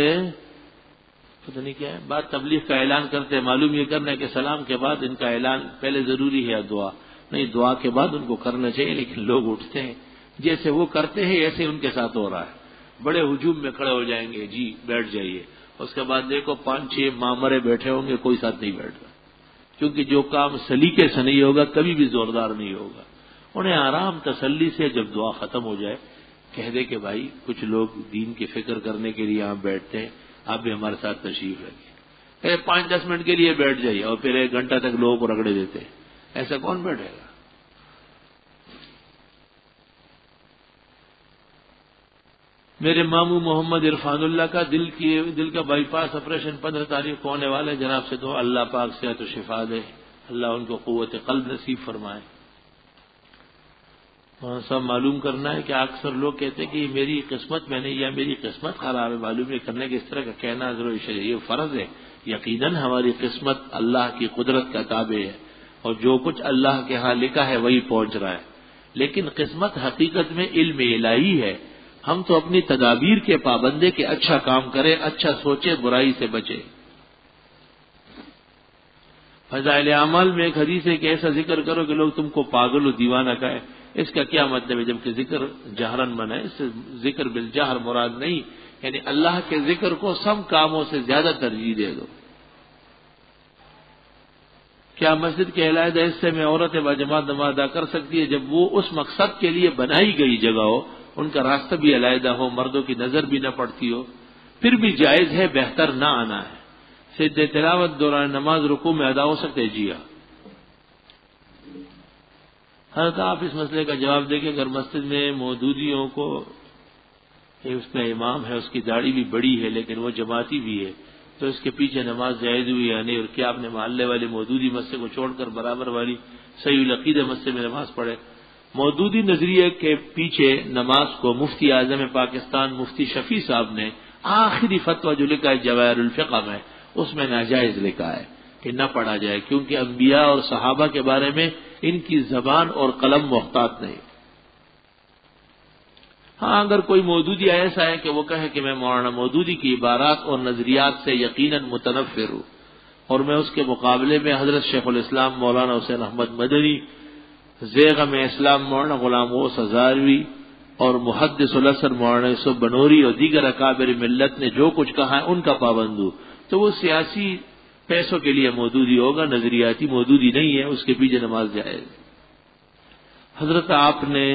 پتہ نہیں کیا ہے بعد تبلیغ کا اعلان کرتے ہیں، معلوم یہ کرنا ہے کہ سلام کے بعد ان کا اعلان پہلے ضروری ہے یا دعا؟ نہیں، دعا کے بعد ان کو کرنا چاہیے، لیکن لوگ اٹھتے ہیں جیسے وہ کرتے ہیں ایسے ان کے ساتھ ہو رہا ہے، بڑے ہجوم میں کھڑے ہو جائیں گے، جی بیٹھ جائیے، اس کے بعد دیکھو 5-6 مامرے بیٹھے ہوں گے، کوئی ساتھ نہیں بیٹھ رہا، کیونکہ جو کام سلیقے سے نہیں ہوگا کبھی بھی زوردار نہیں ہوگا۔ انہیں آرام تسلی سے جب دعا ختم ہو جائے کہہ دے کہ بھائی کچھ لوگ دین کی فکر کرنے کے لیے یہاں بیٹھتے ہیں، آپ بھی ہمارے ساتھ تشریف رکھیں، 5-10 منٹ کے لیے بیٹھ جائیے اور پھر 1 گھنٹہ تک لوگوں کو رگڑے دیتے ہیں، ایسا کون بیٹھے گا؟ میرے ماموں محمد عرفان اللہ کا دل کا بائی پاس آپریشن 15 تاریخ کو ہونے والا ہے، جناب سے دعا اللہ پاک صحت و شفا دے، اللہ ان کو قوت قلب نصیب فرمائے۔ سب معلوم کرنا ہے کہ اکثر لوگ کہتے ہیں کہ میری قسمت میں نہیں یا میری قسمت خراب ہے، معلوم نہیں کرنے کے اس طرح کا کہنا ضروری ہے، یہ فرض ہے۔ یقیناً ہماری قسمت اللہ کی قدرت کا تابع ہے اور جو کچھ اللہ کے ہاں لکھا ہے وہی پہنچ رہا ہے، لیکن قسمت حقیقت میں علم الہی ہے۔ ہم تو اپنی تدابیر کے پابندے کے اچھا کام کریں، اچھا سوچے، برائی سے بچے۔ فضائل اعمال میں ایک حدیث ہے کہ ایسا ذکر کرو کہ لوگ تم کو پاگل و دیوانہ کہے، اس کا کیا مطلب ہے؟ جبکہ ذکر جہرن منع ہے، اس سے ذکر بالجہر مراد نہیں، یعنی اللہ کے ذکر کو سب کاموں سے زیادہ ترجیح دے دو۔ کیا مسجد کے علیحدہ حصے میں عورتیں باجماعت نماز ادا کر سکتی ہے؟ جب وہ اس مقصد کے لیے بنائی گئی جگہ ہو، ان کا راستہ بھی علیحدہ ہو، مردوں کی نظر بھی نہ پڑتی ہو، پھر بھی جائز ہے، بہتر نہ آنا ہے۔ سجدہ تلاوت دوران نماز رکوع میں ادا ہو سکتے؟ جی ہاں۔ حضرت آپ اس مسئلے کا جواب دیں کہ اگر مسجد میں مودودیوں کو، اس میں امام ہے، اس کی داڑھی بھی بڑی ہے لیکن وہ جماعتی بھی ہے، تو اس کے پیچھے نماز جائز ہوئی یا نہیں؟ اور کیا آپ نے محلے والی مودودی مسجد کو چھوڑ کر برابر والی صحیح العقیدہ مسجد میں نماز پڑھے؟ مودودی نظریے کے پیچھے نماز کو مفتی اعظم پاکستان مفتی شفیع صاحب نے آخری فتویٰ جو لکھا ہے جواہر الفقہ میں، اس میں ناجائز لکھا ہے کہ نہ پڑھا جائے، کیونکہ انبیاء اور صحابہ کے بارے میں ان کی زبان اور قلم محتاط نہیں۔ ہاں، اگر کوئی مودودی ایسا ہے کہ وہ کہے کہ میں مولانا مودودی کی عبارات اور نظریات سے یقیناً متنفر ہوں اور میں اس کے مقابلے میں حضرت شیخ الاسلام مولانا حسین احمد مدنی، زیغم اسلام مولانا غلام غوث ہزاروی اور محدث الاسر مولانا یوسف بنوری اور دیگر اکابر ملت نے جو کچھ کہا ہے ان کا پابند ہوں، تو وہ سیاسی پیسوں کے لیے مودودی ہوگا، نظریاتی مودودی نہیں ہے، اس کے پیچھے نماز جائز۔ حضرت آپ نے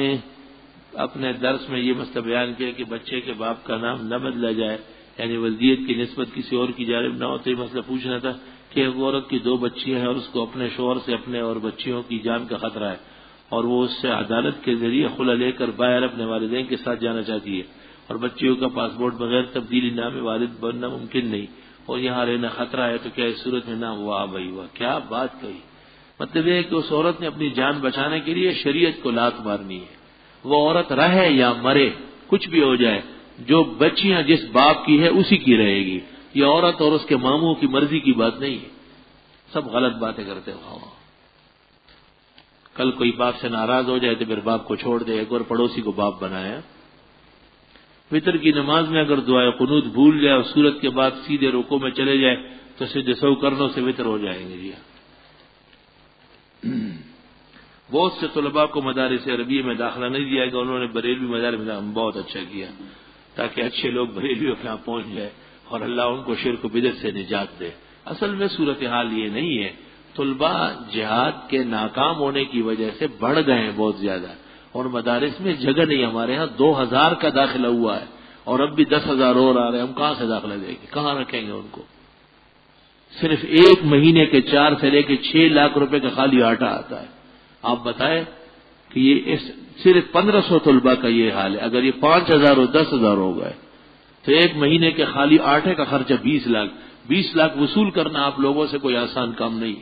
اپنے درس میں یہ مسئلہ بیان کیا کہ بچے کے باپ کا نام نہ بدلا جائے، یعنی ولدیت کی نسبت کسی اور کی جانب نہ ہو، تو یہ مسئلہ پوچھنا تھا کہ ایک عورت کی 2 بچیاں ہیں اور اس کو اپنے شوہر سے اپنے اور بچیوں کی جان کا خطرہ ہے اور وہ اس سے عدالت کے ذریعے خلع لے کر باہر اپنے والدین کے ساتھ جانا چاہتی ہے اور بچیوں کا پاسپورٹ بغیر تبدیلی نام والد بننا ممکن نہیں اور یہاں رہنا خطرہ ہے، تو کیا اس صورت میں نام واہ بھائی واہ، کیا بات کہی! مطلب یہ ہے کہ اس عورت نے اپنی جان بچانے کے لیے شریعت کو لات مارنی ہے، وہ عورت رہے یا مرے، کچھ بھی ہو جائے، جو بچیاں جس باپ کی ہے اسی کی رہے گی، یہ عورت اور اس کے ماموں کی مرضی کی بات نہیں ہے، سب غلط باتیں کرتے ہو۔ کل کوئی باپ سے ناراض ہو جائے تو پھر باپ کو چھوڑ دے، ایک اور پڑوسی کو باپ بنایا۔ وتر کی نماز میں اگر دعائے قنوت بھول جائے اور سورت کے بعد سیدھے رکوع میں چلے جائے تو سجدے سہو کرنوں سے وتر ہو جائیں گے۔ جی بہت سے طلباء کو مدارس عربیہ میں داخلہ نہیں دیا گیا، انہوں نے بریلوی مدارس میں بہت اچھا کیا تاکہ اچھے لوگ بریلویوں کے یہاں پہنچ جائے اور اللہ ان کو شرک و بدعت سے نجات دے۔ اصل میں صورتحال یہ نہیں ہے، طلباء جہاد کے ناکام ہونے کی وجہ سے بڑھ گئے ہیں بہت زیادہ اور مدارس میں جگہ نہیں، ہمارے ہاں 2000 کا داخلہ ہوا ہے اور اب بھی 10,000 اور آ رہے ہیں، ہم کہاں سے داخلہ دیں گے، کہاں رکھیں گے ان کو؟ صرف 1 مہینے کے 4 سے لے کے 6 لاکھ روپے کا خالی آٹا آتا ہے۔ آپ بتائیں کہ یہ صرف 1500 طلباء کا یہ حال ہے، اگر یہ 5000 اور 10,000 ہو گئے تو 1 مہینے کے خالی آٹے کا خرچہ 20 لاکھ وصول کرنا آپ لوگوں سے کوئی آسان کام نہیں۔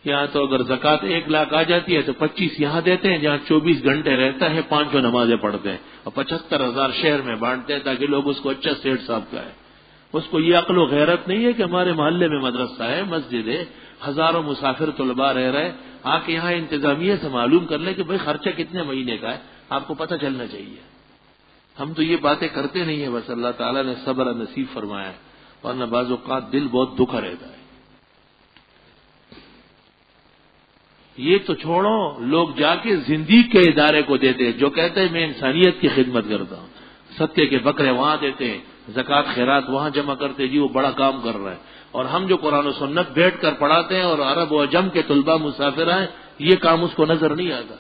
یہاں تو اگر زکوٰۃ 1 لاکھ آ جاتی ہے تو 25 یہاں دیتے ہیں جہاں 24 گھنٹے رہتا ہے، 5 نمازیں پڑھتے ہیں اور 75,000 شہر میں بانٹتے ہیں تاکہ لوگ اس کو اچھا سیٹ صاحب کا ہے. اس کو یہ عقل و غیرت نہیں ہے کہ ہمارے محلے میں مدرسہ ہے، مسجد ہے، ہزاروں مسافر طلباء رہ رہے، آ کے یہاں انتظامیہ سے معلوم کر لیں کہ بھائی خرچہ کتنے مہینے کا ہے، آپ کو پتہ چلنا چاہیے. ہم تو یہ باتیں کرتے نہیں ہیں، بس اللہ تعالیٰ نے صبر نصیب فرمایا ہے، ورنہ بعض اوقات دل بہت دکھا رہتا ہے. یہ تو چھوڑو، لوگ جا کے زندگی کے ادارے کو دیتے ہیں جو کہتے ہیں میں انسانیت کی خدمت کرتا ہوں، ستیہ کے بکرے وہاں دیتے ہیں، زکوٰۃ خیرات وہاں جمع کرتے، جی وہ بڑا کام کر رہا ہے. اور ہم جو قرآن و سنت بیٹھ کر پڑھاتے ہیں اور عرب و عجم کے طلباء مسافر ہیں، یہ کام اس کو نظر نہیں آتا.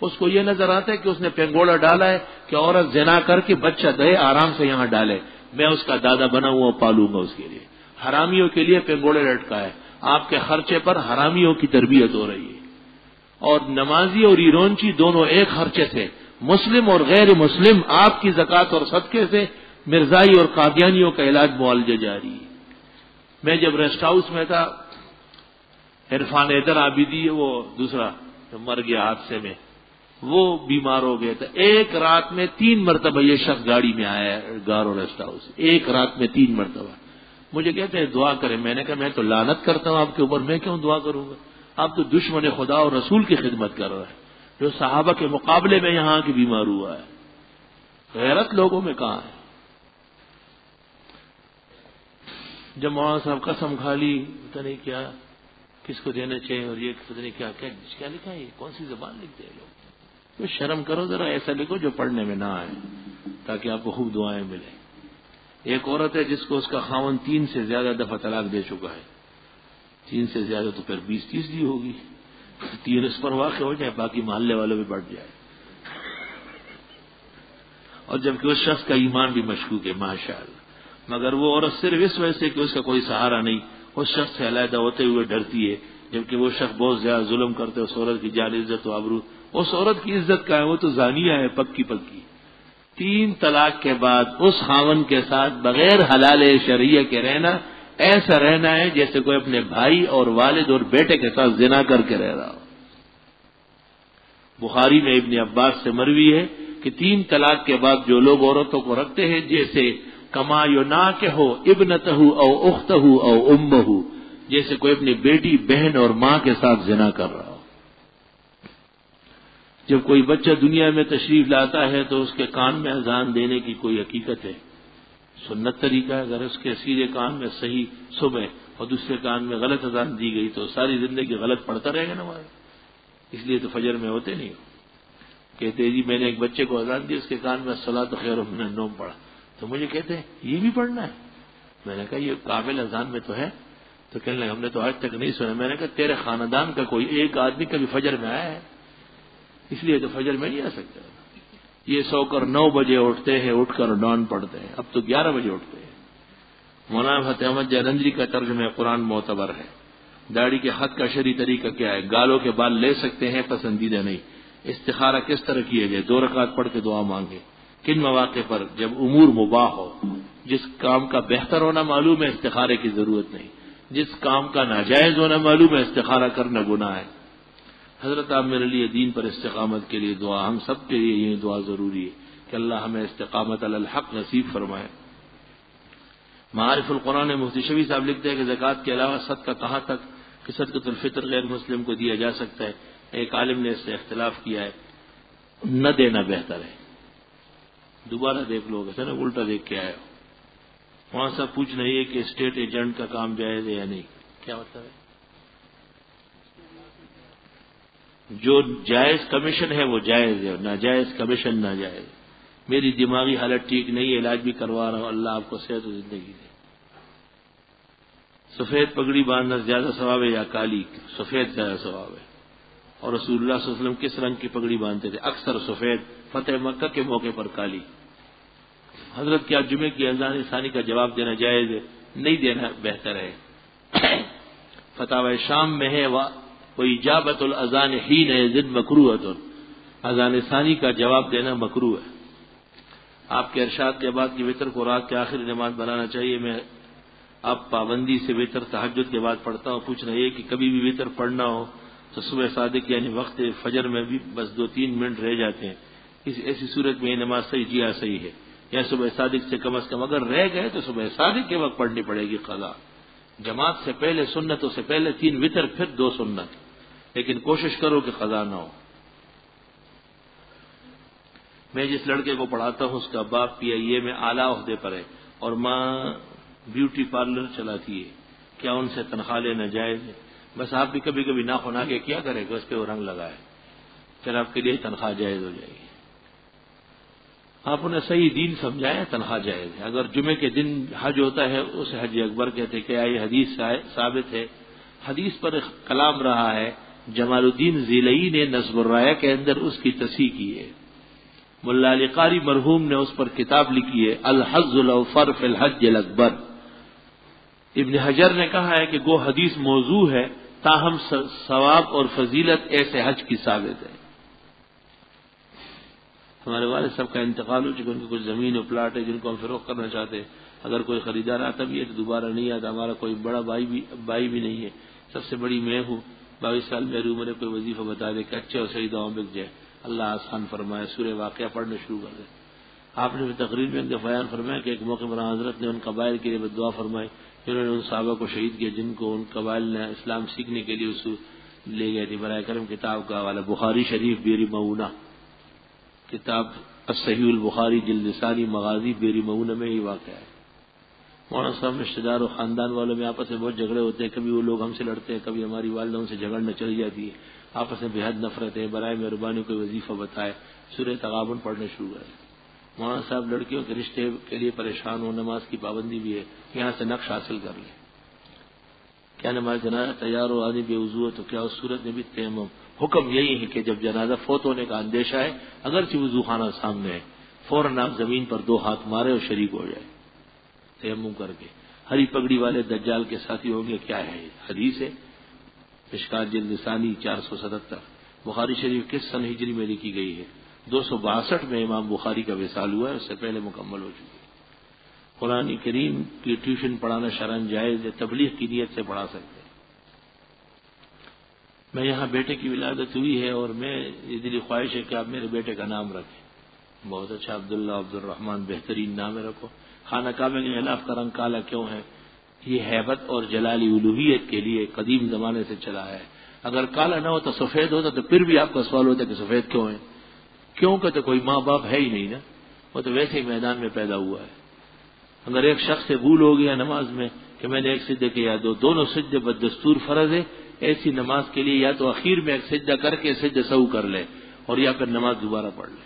اس کو یہ نظر آتا ہے کہ اس نے پینگوڑا ڈالا ہے کہ عورت زنا کر کے بچہ دے آرام سے یہاں ڈالے، میں اس کا دادا بنا ہوا پالوں گا اس کے لیے. حرامیوں کے لیے پینگوڑے لٹکا ہے، آپ کے خرچے پر حرامیوں کی تربیت ہو رہی ہے. اور نمازی اور ایرونچی دونوں ایک خرچے سے، مسلم اور غیر مسلم آپ کی زکوٰۃ اور صدقے سے مرزائی اور قادیانیوں کا علاج معالجہ جاری ہے. میں جب ریسٹ ہاؤس میں تھا، عرفان حیدر عابدی وہ دوسرا مر گیا حادثے میں، وہ بیمار ہو گیا تھا. ایک رات میں 3 مرتبہ یہ شخص گاڑی میں آیا گارو ریسٹ ہاؤس، ایک رات میں 3 مرتبہ. مجھے کہتے ہیں دعا کریں، میں نے کہا میں تو لعنت کرتا ہوں آپ کے اوپر، میں کیوں دعا کروں گا؟ آپ تو دشمن خدا اور رسول کی خدمت کر رہے ہیں جو صحابہ کے مقابلے میں یہاں کی بیمار ہوا ہے. غیرت لوگوں میں کہاں ہے؟ جب مولانا صاحب قسم کھا لی پتہ نہیں کیا کس کو دینا چاہیے اور یہ پتہ نہیں کیا لکھا ہے، کون سی زبان لکھتے ہیں لوگ. تو شرم کرو ذرا، ایسا لکھو جو پڑھنے میں نہ آئے تاکہ آپ کو خوب دعائیں ملیں. ایک عورت ہے جس کو اس کا خاوند 3 سے زیادہ دفعہ طلاق دے چکا ہے، 3 سے زیادہ تو پھر 20-30 دی ہوگی، 3 اس پر واقع ہو جائے باقی محلے والوں میں بڑھ جائے. اور جبکہ اس شخص کا ایمان بھی مشکوک ہے ماشاءاللہ، مگر وہ عورت صرف اس وجہ سے کہ اس کا کوئی سہارا نہیں اس شخص سے علیحدہ ہوتے ہوئے ڈرتی ہے، جبکہ وہ شخص بہت زیادہ ظلم کرتے اس عورت کی جان عزت و آبرو. اس عورت کی عزت کا ہے، وہ تو زانیہ ہے پکی پکی. 3 طلاق کے بعد اس خاوند کے ساتھ بغیر حلال شرعیہ کے رہنا ایسا رہنا ہے جیسے کوئی اپنے بھائی اور والد اور بیٹے کے ساتھ زنا کر کے رہ رہا ہو. بخاری میں ابن عباس سے مروی ہے کہ 3 طلاق کے بعد جو لوگ عورتوں کو رکھتے ہیں جیسے کما یناکح ابنتہ او اختہ او امہ، جیسے کوئی اپنی بیٹی بہن اور ماں کے ساتھ زنا کر رہا ہو. جب کوئی بچہ دنیا میں تشریف لاتا ہے تو اس کے کان میں اذان دینے کی کوئی حقیقت ہے، سنت طریقہ ہے. اگر اس کے سیدھے کان میں صحیح صبح اور دوسرے کان میں غلط اذان دی گئی تو ساری زندگی غلط پڑھتا رہے گا نماز. اس لیے تو فجر میں ہوتے نہیں ہو. کہتے جی میں نے ایک بچے کو اذان دی، اس کے کان میں الصلاۃ خیر من النوم پڑھا، تو مجھے کہتے ہیں یہ بھی پڑھنا ہے. میں نے کہا یہ قابل اذان میں تو ہے. تو کہنے لگے ہم نے تو آج تک نہیں سنا. میں نے کہا تیرے خاندان کا کوئی ایک آدمی کبھی فجر میں آیا ہے؟ اس لیے تو فجر میں نہیں آ سکتا. یہ سو کر 9 بجے اٹھتے ہیں، اٹھ کر ڈان پڑھتے ہیں. اب تو 11 بجے اٹھتے ہیں. مولانا فتح احمد جالندری کا ترجمہ قرآن معتبر ہے. داڑھی کے خط کا شرعی طریقہ کیا ہے؟ گالوں کے بال لے سکتے ہیں، پسندیدہ نہیں. استخارہ کس طرح کیا جائے؟ 2 رکعت پڑھ کے دعا مانگے. کن مواقع پر؟ جب امور مباح ہو. جس کام کا بہتر ہونا معلوم ہے استخارے کی ضرورت نہیں، جس کام کا ناجائز ہونا معلوم ہے استخارہ کرنا گناہ ہے. حضرت آپ میرے لیے دین پر استقامت کے لیے دعا، ہم سب کے لیے یہ دعا ضروری ہے کہ اللہ ہمیں استقامت علی الحق نصیب فرمائے. معارف القرآن مفتی شفیع صاحب لکھتے ہیں کہ زکوٰۃ کے علاوہ صدقہ کہاں تک کہ صدقۃ الفطر غیر مسلم کو دیا جا سکتا ہے. ایک عالم نے اس سے اختلاف کیا ہے، نہ دینا بہتر ہے. دوبارہ دیکھ لو گے نا، الٹا دیکھ کے آئے ہو. وہاں سب پوچھنا یہ کہ اسٹیٹ ایجنٹ کا کام جائز ہے یا نہیں. کیا مطلب ہے؟ جو جائز کمیشن ہے وہ جائز ہے اور ناجائز کمیشن ناجائز. میری دماغی حالت ٹھیک نہیں ہے، علاج بھی کروا رہا ہوں، اللہ آپ کو صحت و زندگی دے. سفید پگڑی باندھنا زیادہ ثواب ہے یا کالی؟ سفید زیادہ ثواب ہے. اور رسول اللہ صلی اللہ علیہ وسلم کس رنگ کی پگڑی باندھتے تھے؟ اکثر سفید، فتح مکہ کے موقع پر کالی. حضرت کیا جمعے کی اذان ثانی کا جواب دینا جائز ہے؟ نہیں دینا بہتر ہے. فتاوی شام میں ہے وَإِجَابَةُ الْأَذَانِ حِينَ يَزِدْ مَكْرُوهَةٌ، اذان ثانی کا جواب دینا مکروہ ہے. آپ کے ارشاد کے بعد کی وتر کو رات کے آخری نماز بنانا چاہیے. میں اب پابندی سے وتر تہجد کے بعد پڑھتا ہوں. پوچھنا یہ کہ کبھی بھی وتر پڑھنا ہو تو صبح صادق یعنی وقت فجر میں بھی بس 2-3 منٹ رہ جاتے ہیں. ایسی صورت میں یہ نماز صحیح جی صحیح ہے, یا صبح صادق سے کم از کم اگر رہ گئے تو صبح صادق کے وقت پڑھنی پڑے گی قضا. جماعت سے پہلے سنتوں سے پہلے 3 وتر پھر 2 سنت, لیکن کوشش کرو کہ قضا نہ ہو. میں جس لڑکے کو پڑھاتا ہوں اس کا باپ PIA میں اعلیٰ عہدے پر ہے اور ماں بیوٹی پارلر چلاتی ہے. کیا ان سے تنخواہ لینا جائز ہے؟ بس آپ بھی کبھی کبھی ناخن آ کے کیا کرے کہ اس پہ وہ رنگ لگائے, پھر آپ کے لیے تنخواہ جائز ہو جائے گی. آپ انہیں صحیح دین سمجھائیں, تنخواہ جائز ہے. اگر جمعے کے دن حج ہوتا ہے اسے حج اکبر کہتے ہیں. کیا یہ حدیث ثابت ہے؟ حدیث پر کلام رہا ہے. جمال الدین ذیلئی نے نصب الرایہ کے اندر اس کی تصحیح کی ہے. ملا علی قاری مرحوم نے اس پر کتاب لکھی ہے الحج الاوفر فی الحج الاکبر. ابن حجر نے کہا ہے کہ گو حدیث موضوع ہے, تاہم ثواب اور فضیلت ایسے حج کی ثابت ہے. ہمارے والد صاحب کا انتقال ہو چکا, ان کی کچھ زمین اور پلاٹ ہے جن کو ہم فروخت کرنا چاہتے ہیں. اگر کوئی خریدار آتا بھی ہے تو دوبارہ نہیں آتا. ہمارا کوئی بڑا بھائی بھی نہیں ہے, سب سے بڑی میں ہوں. 22 سال میری عمر ہے. کوئی وظیفہ بتا دے کہ اچھے اور صحیح دعاؤں بک جائے, اللہ آسان فرمائے, سورہ واقعہ پڑھنا شروع کر دے. آپ نے بھی تقریر میں بیان فرمایا کہ ایک موقع پر حضرت نے ان قبائل کے لیے دعا فرمائی جنہوں نے ان صحابہ کو شہید کیا جن کو ان قبائل نے اسلام سیکھنے کے لیے اس لے گئے تھے. برائے کرم کتاب کا حوالہ بخاری شریف بیری معونہ, کتاب الصحیح البخاری جلد ثانی مغازی بیری معونہ میں ہی واقع ہے. مولانا صاحب رشتے دار اور خاندان والوں میں آپس میں بہت جھگڑے ہوتے ہیں. کبھی وہ لوگ ہم سے لڑتے ہیں, کبھی ہماری والدہ ان سے جھگڑنا چلی جاتی ہے. آپس میں بےحد نفرت ہے. برائے مہربانی کوئی وظیفہ بتائے. سورہ تغابن پڑھنا شروع کرے. مولانا صاحب لڑکیوں کے رشتے کے لیے پریشان ہو, نماز کی پابندی بھی ہے, یہاں سے نقش حاصل کر لیں. کیا نماز جنازہ تیار ہو آدمی بے وضو ہے تو کیا اس صورت میں بھی تیمم؟ حکم یہی ہے کہ جب جنازہ فوت ہونے کا اندیشہ ہے, اگرچہ وضو خانہ سامنے ہے, فوراً آپ زمین پر 2 ہاتھ مارے اور شریک ہو جائے تیمم کر کے. ہری پگڑی والے دجال کے ساتھی ہوں گے, کیا ہے حدیث ہے مشکات جلد ثانی 477. بخاری شریف کس سن ہجری میں لکھی گئی ہے؟ 262 میں امام بخاری کا وصال ہوا ہے, اس سے پہلے مکمل ہو چکی ہے. قرآن کریم کی ٹیوشن پڑھانا شرعاً جائز ہے, تبلیغ کی نیت سے پڑھا سکتے ہیں. میں یہاں بیٹے کی ولادت ہوئی ہے اور میں یہ دلی خواہش ہے کہ آپ میرے بیٹے کا نام رکھیں. بہت اچھا, عبداللہ عبد الرحمن, بہترین نام ہے, رکھو. خانہ کعبہ کے غلاف کا رنگ کالا کیوں ہے؟ یہ ہیبت اور جلالی الوہیت کے لیے قدیم زمانے سے چلا ہے. اگر کالا نہ ہوتا سفید ہوتا تو پھر بھی آپ کا سوال ہوتا کہ سفید کیوں ہے؟ کیوں کہ تو کوئی ماں باپ ہے ہی نہیں نا, وہ تو ویسے ہی میدان میں پیدا ہوا ہے. اگر ایک شخص سے بھول ہو گیا نماز میں کہ میں نے ایک سجدے کیا, دونوں سجدے بدستور فرض ہے, ایسی نماز کے لیے یا تو اخیر میں ایک سجدہ کر کے سجدہ سہو کر لے اور یا پھر نماز دوبارہ پڑھ لے.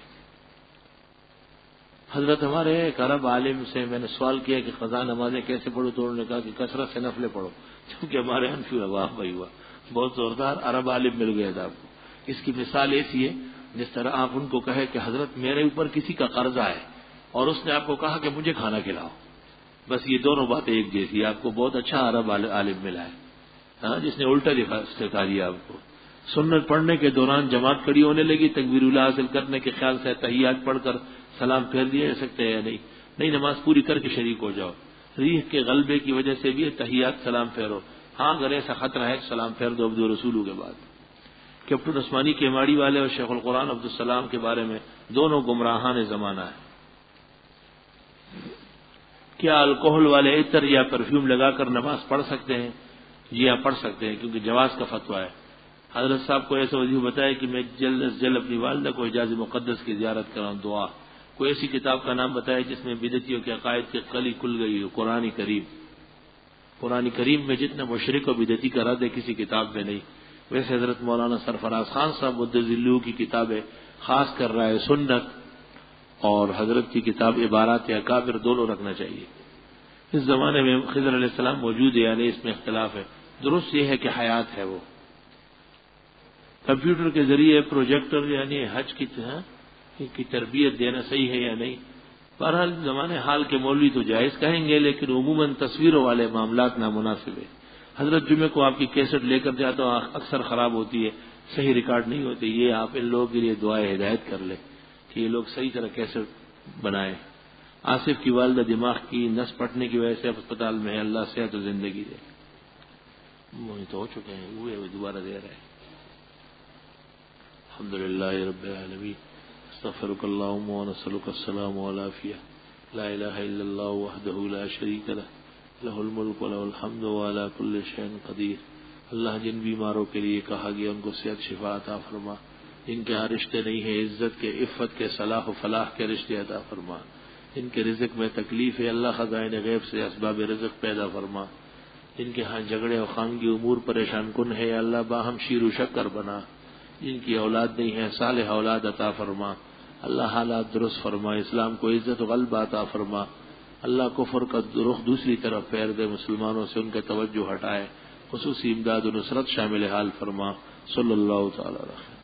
حضرت ہمارے ایک عرب عالم سے میں نے سوال کیا کہ قضا نمازیں کیسے پڑھوں, تو انہوں نے کہا کہ کثرت سے نفلیں پڑھو, کیونکہ ہمارے حنفی واہ بھائی ہوا بہت زوردار عرب عالم مل گیا تھا آپ کو. اس کی مثال ایسی ہے جس طرح آپ ان کو کہے کہ حضرت میرے اوپر کسی کا قرضہ ہے اور اس نے آپ کو کہا کہ مجھے کھانا کھلاؤ, بس یہ دونوں باتیں ایک جیسی. آپ کو بہت اچھا عرب عالم ملا ہے جس نے الٹا سکھا دیا آپ کو. سنت پڑھنے کے دوران جماعت کھڑی ہونے لگی, تکبیر اولیٰ حاصل کرنے کے خیال سے تحیات پڑھ کر سلام پھیر دیے جا سکتے ہیں یا نہیں؟ نہیں, نماز پوری کر کے شریک ہو جاؤ. ریح کے غلبے کی وجہ سے بھی تحیات سلام پھیرو. ہاں اگر ایسا خطرہ ہے سلام پھیر دو عبد الرسولوں کے بعد. کیپٹن عثمانی کے ماڑی والے اور شیخ القرآن عبدالسلام کے بارے میں دونوں گمراہان زمانہ ہے. کیا الکوہل والے عطر یا پرفیوم لگا کر نماز پڑھ سکتے ہیں؟ جی ہاں پڑھ سکتے ہیں, کیونکہ جواز کا فتویٰ ہے. حضرت صاحب کو ایسا وظیفہ بتایا کہ میں جلد از جلد اپنی والدہ کو حجاز مقدس کی زیارت کراؤں. دعا. کوئی ایسی کتاب کا نام بتایا جس میں بدعتیوں کے عقائد کی کلی کھل گئی ہو؟ قرآن کریم. قرآن کریم میں جتنا مشرک و بدعتی کا رد ہے کسی کتاب میں نہیں. ویسے حضرت مولانا سرفراز خان صاحب مدذلو کی کتابیں خاص کر رہا ہے سنت اور حضرت کی کتاب عبارات اکابر دونوں رکھنا چاہیے. اس زمانے میں خضر علیہ السلام موجود ہے یعنی اس میں اختلاف ہے. درست یہ ہے کہ حیات ہے وہ. کمپیوٹر کے ذریعے پروجیکٹر یعنی حج کی تربیت دینا صحیح ہے یا نہیں؟ بہرحال زمانے حال کے مولوی تو جائز کہیں گے, لیکن عموماً تصویروں والے معاملات نامناسب ہے. حضرت جمعے کو آپ کی کیسٹ لے کر جاتا ہوں, اکثر خراب ہوتی ہے, صحیح ریکارڈ نہیں ہوتی. یہ آپ ان لوگوں کے لیے دعائیں ہدایت کر لیں کہ یہ لوگ صحیح طرح کیسٹ بنائیں. آصف کی والدہ دماغ کی نس پھٹنے کی وجہ سے اسپتال میں ہے، اللہ صحت و زندگی دے. وہ تو ہو چکے ہیں، وہ دوبارہ دے رہے ہیں. الحمدللہ رب العالمین. استغفرک اللہم ونسألک السلام والعافیہ. لا الہ الا اللہ وحدہ لا شریک لہ لہ الملک ولہ الحمد وعلی کل شیء قدیر. اللہ جن بیماروں کے لیے کہا گیا ان کو صحت شفا عطا فرما، جن کے ہاں رشتے نہیں ہیں عزت کے، عفت کے، صلاح و فلاح کے رشتے عطا فرما. جن کے رزق میں تکلیف ہے اللہ خزائن غیب سے اسباب رزق پیدا فرما. جن کے ہاں جھگڑے اور خانگی امور پریشان کن ہے اللہ باہم شیر و شکر بنا. جن کی اولاد نہیں ہے صالح اولاد عطا فرما. اللہ حالات درست فرما، اسلام کو عزت و غلبہ عطا فرما. اللہ کفر کا رخ دوسری طرف پھیر دے، مسلمانوں سے ان کے توجہ ہٹائے. خصوصی امداد و نصرت شامل حال فرما. صلی اللہ تعالی علیہ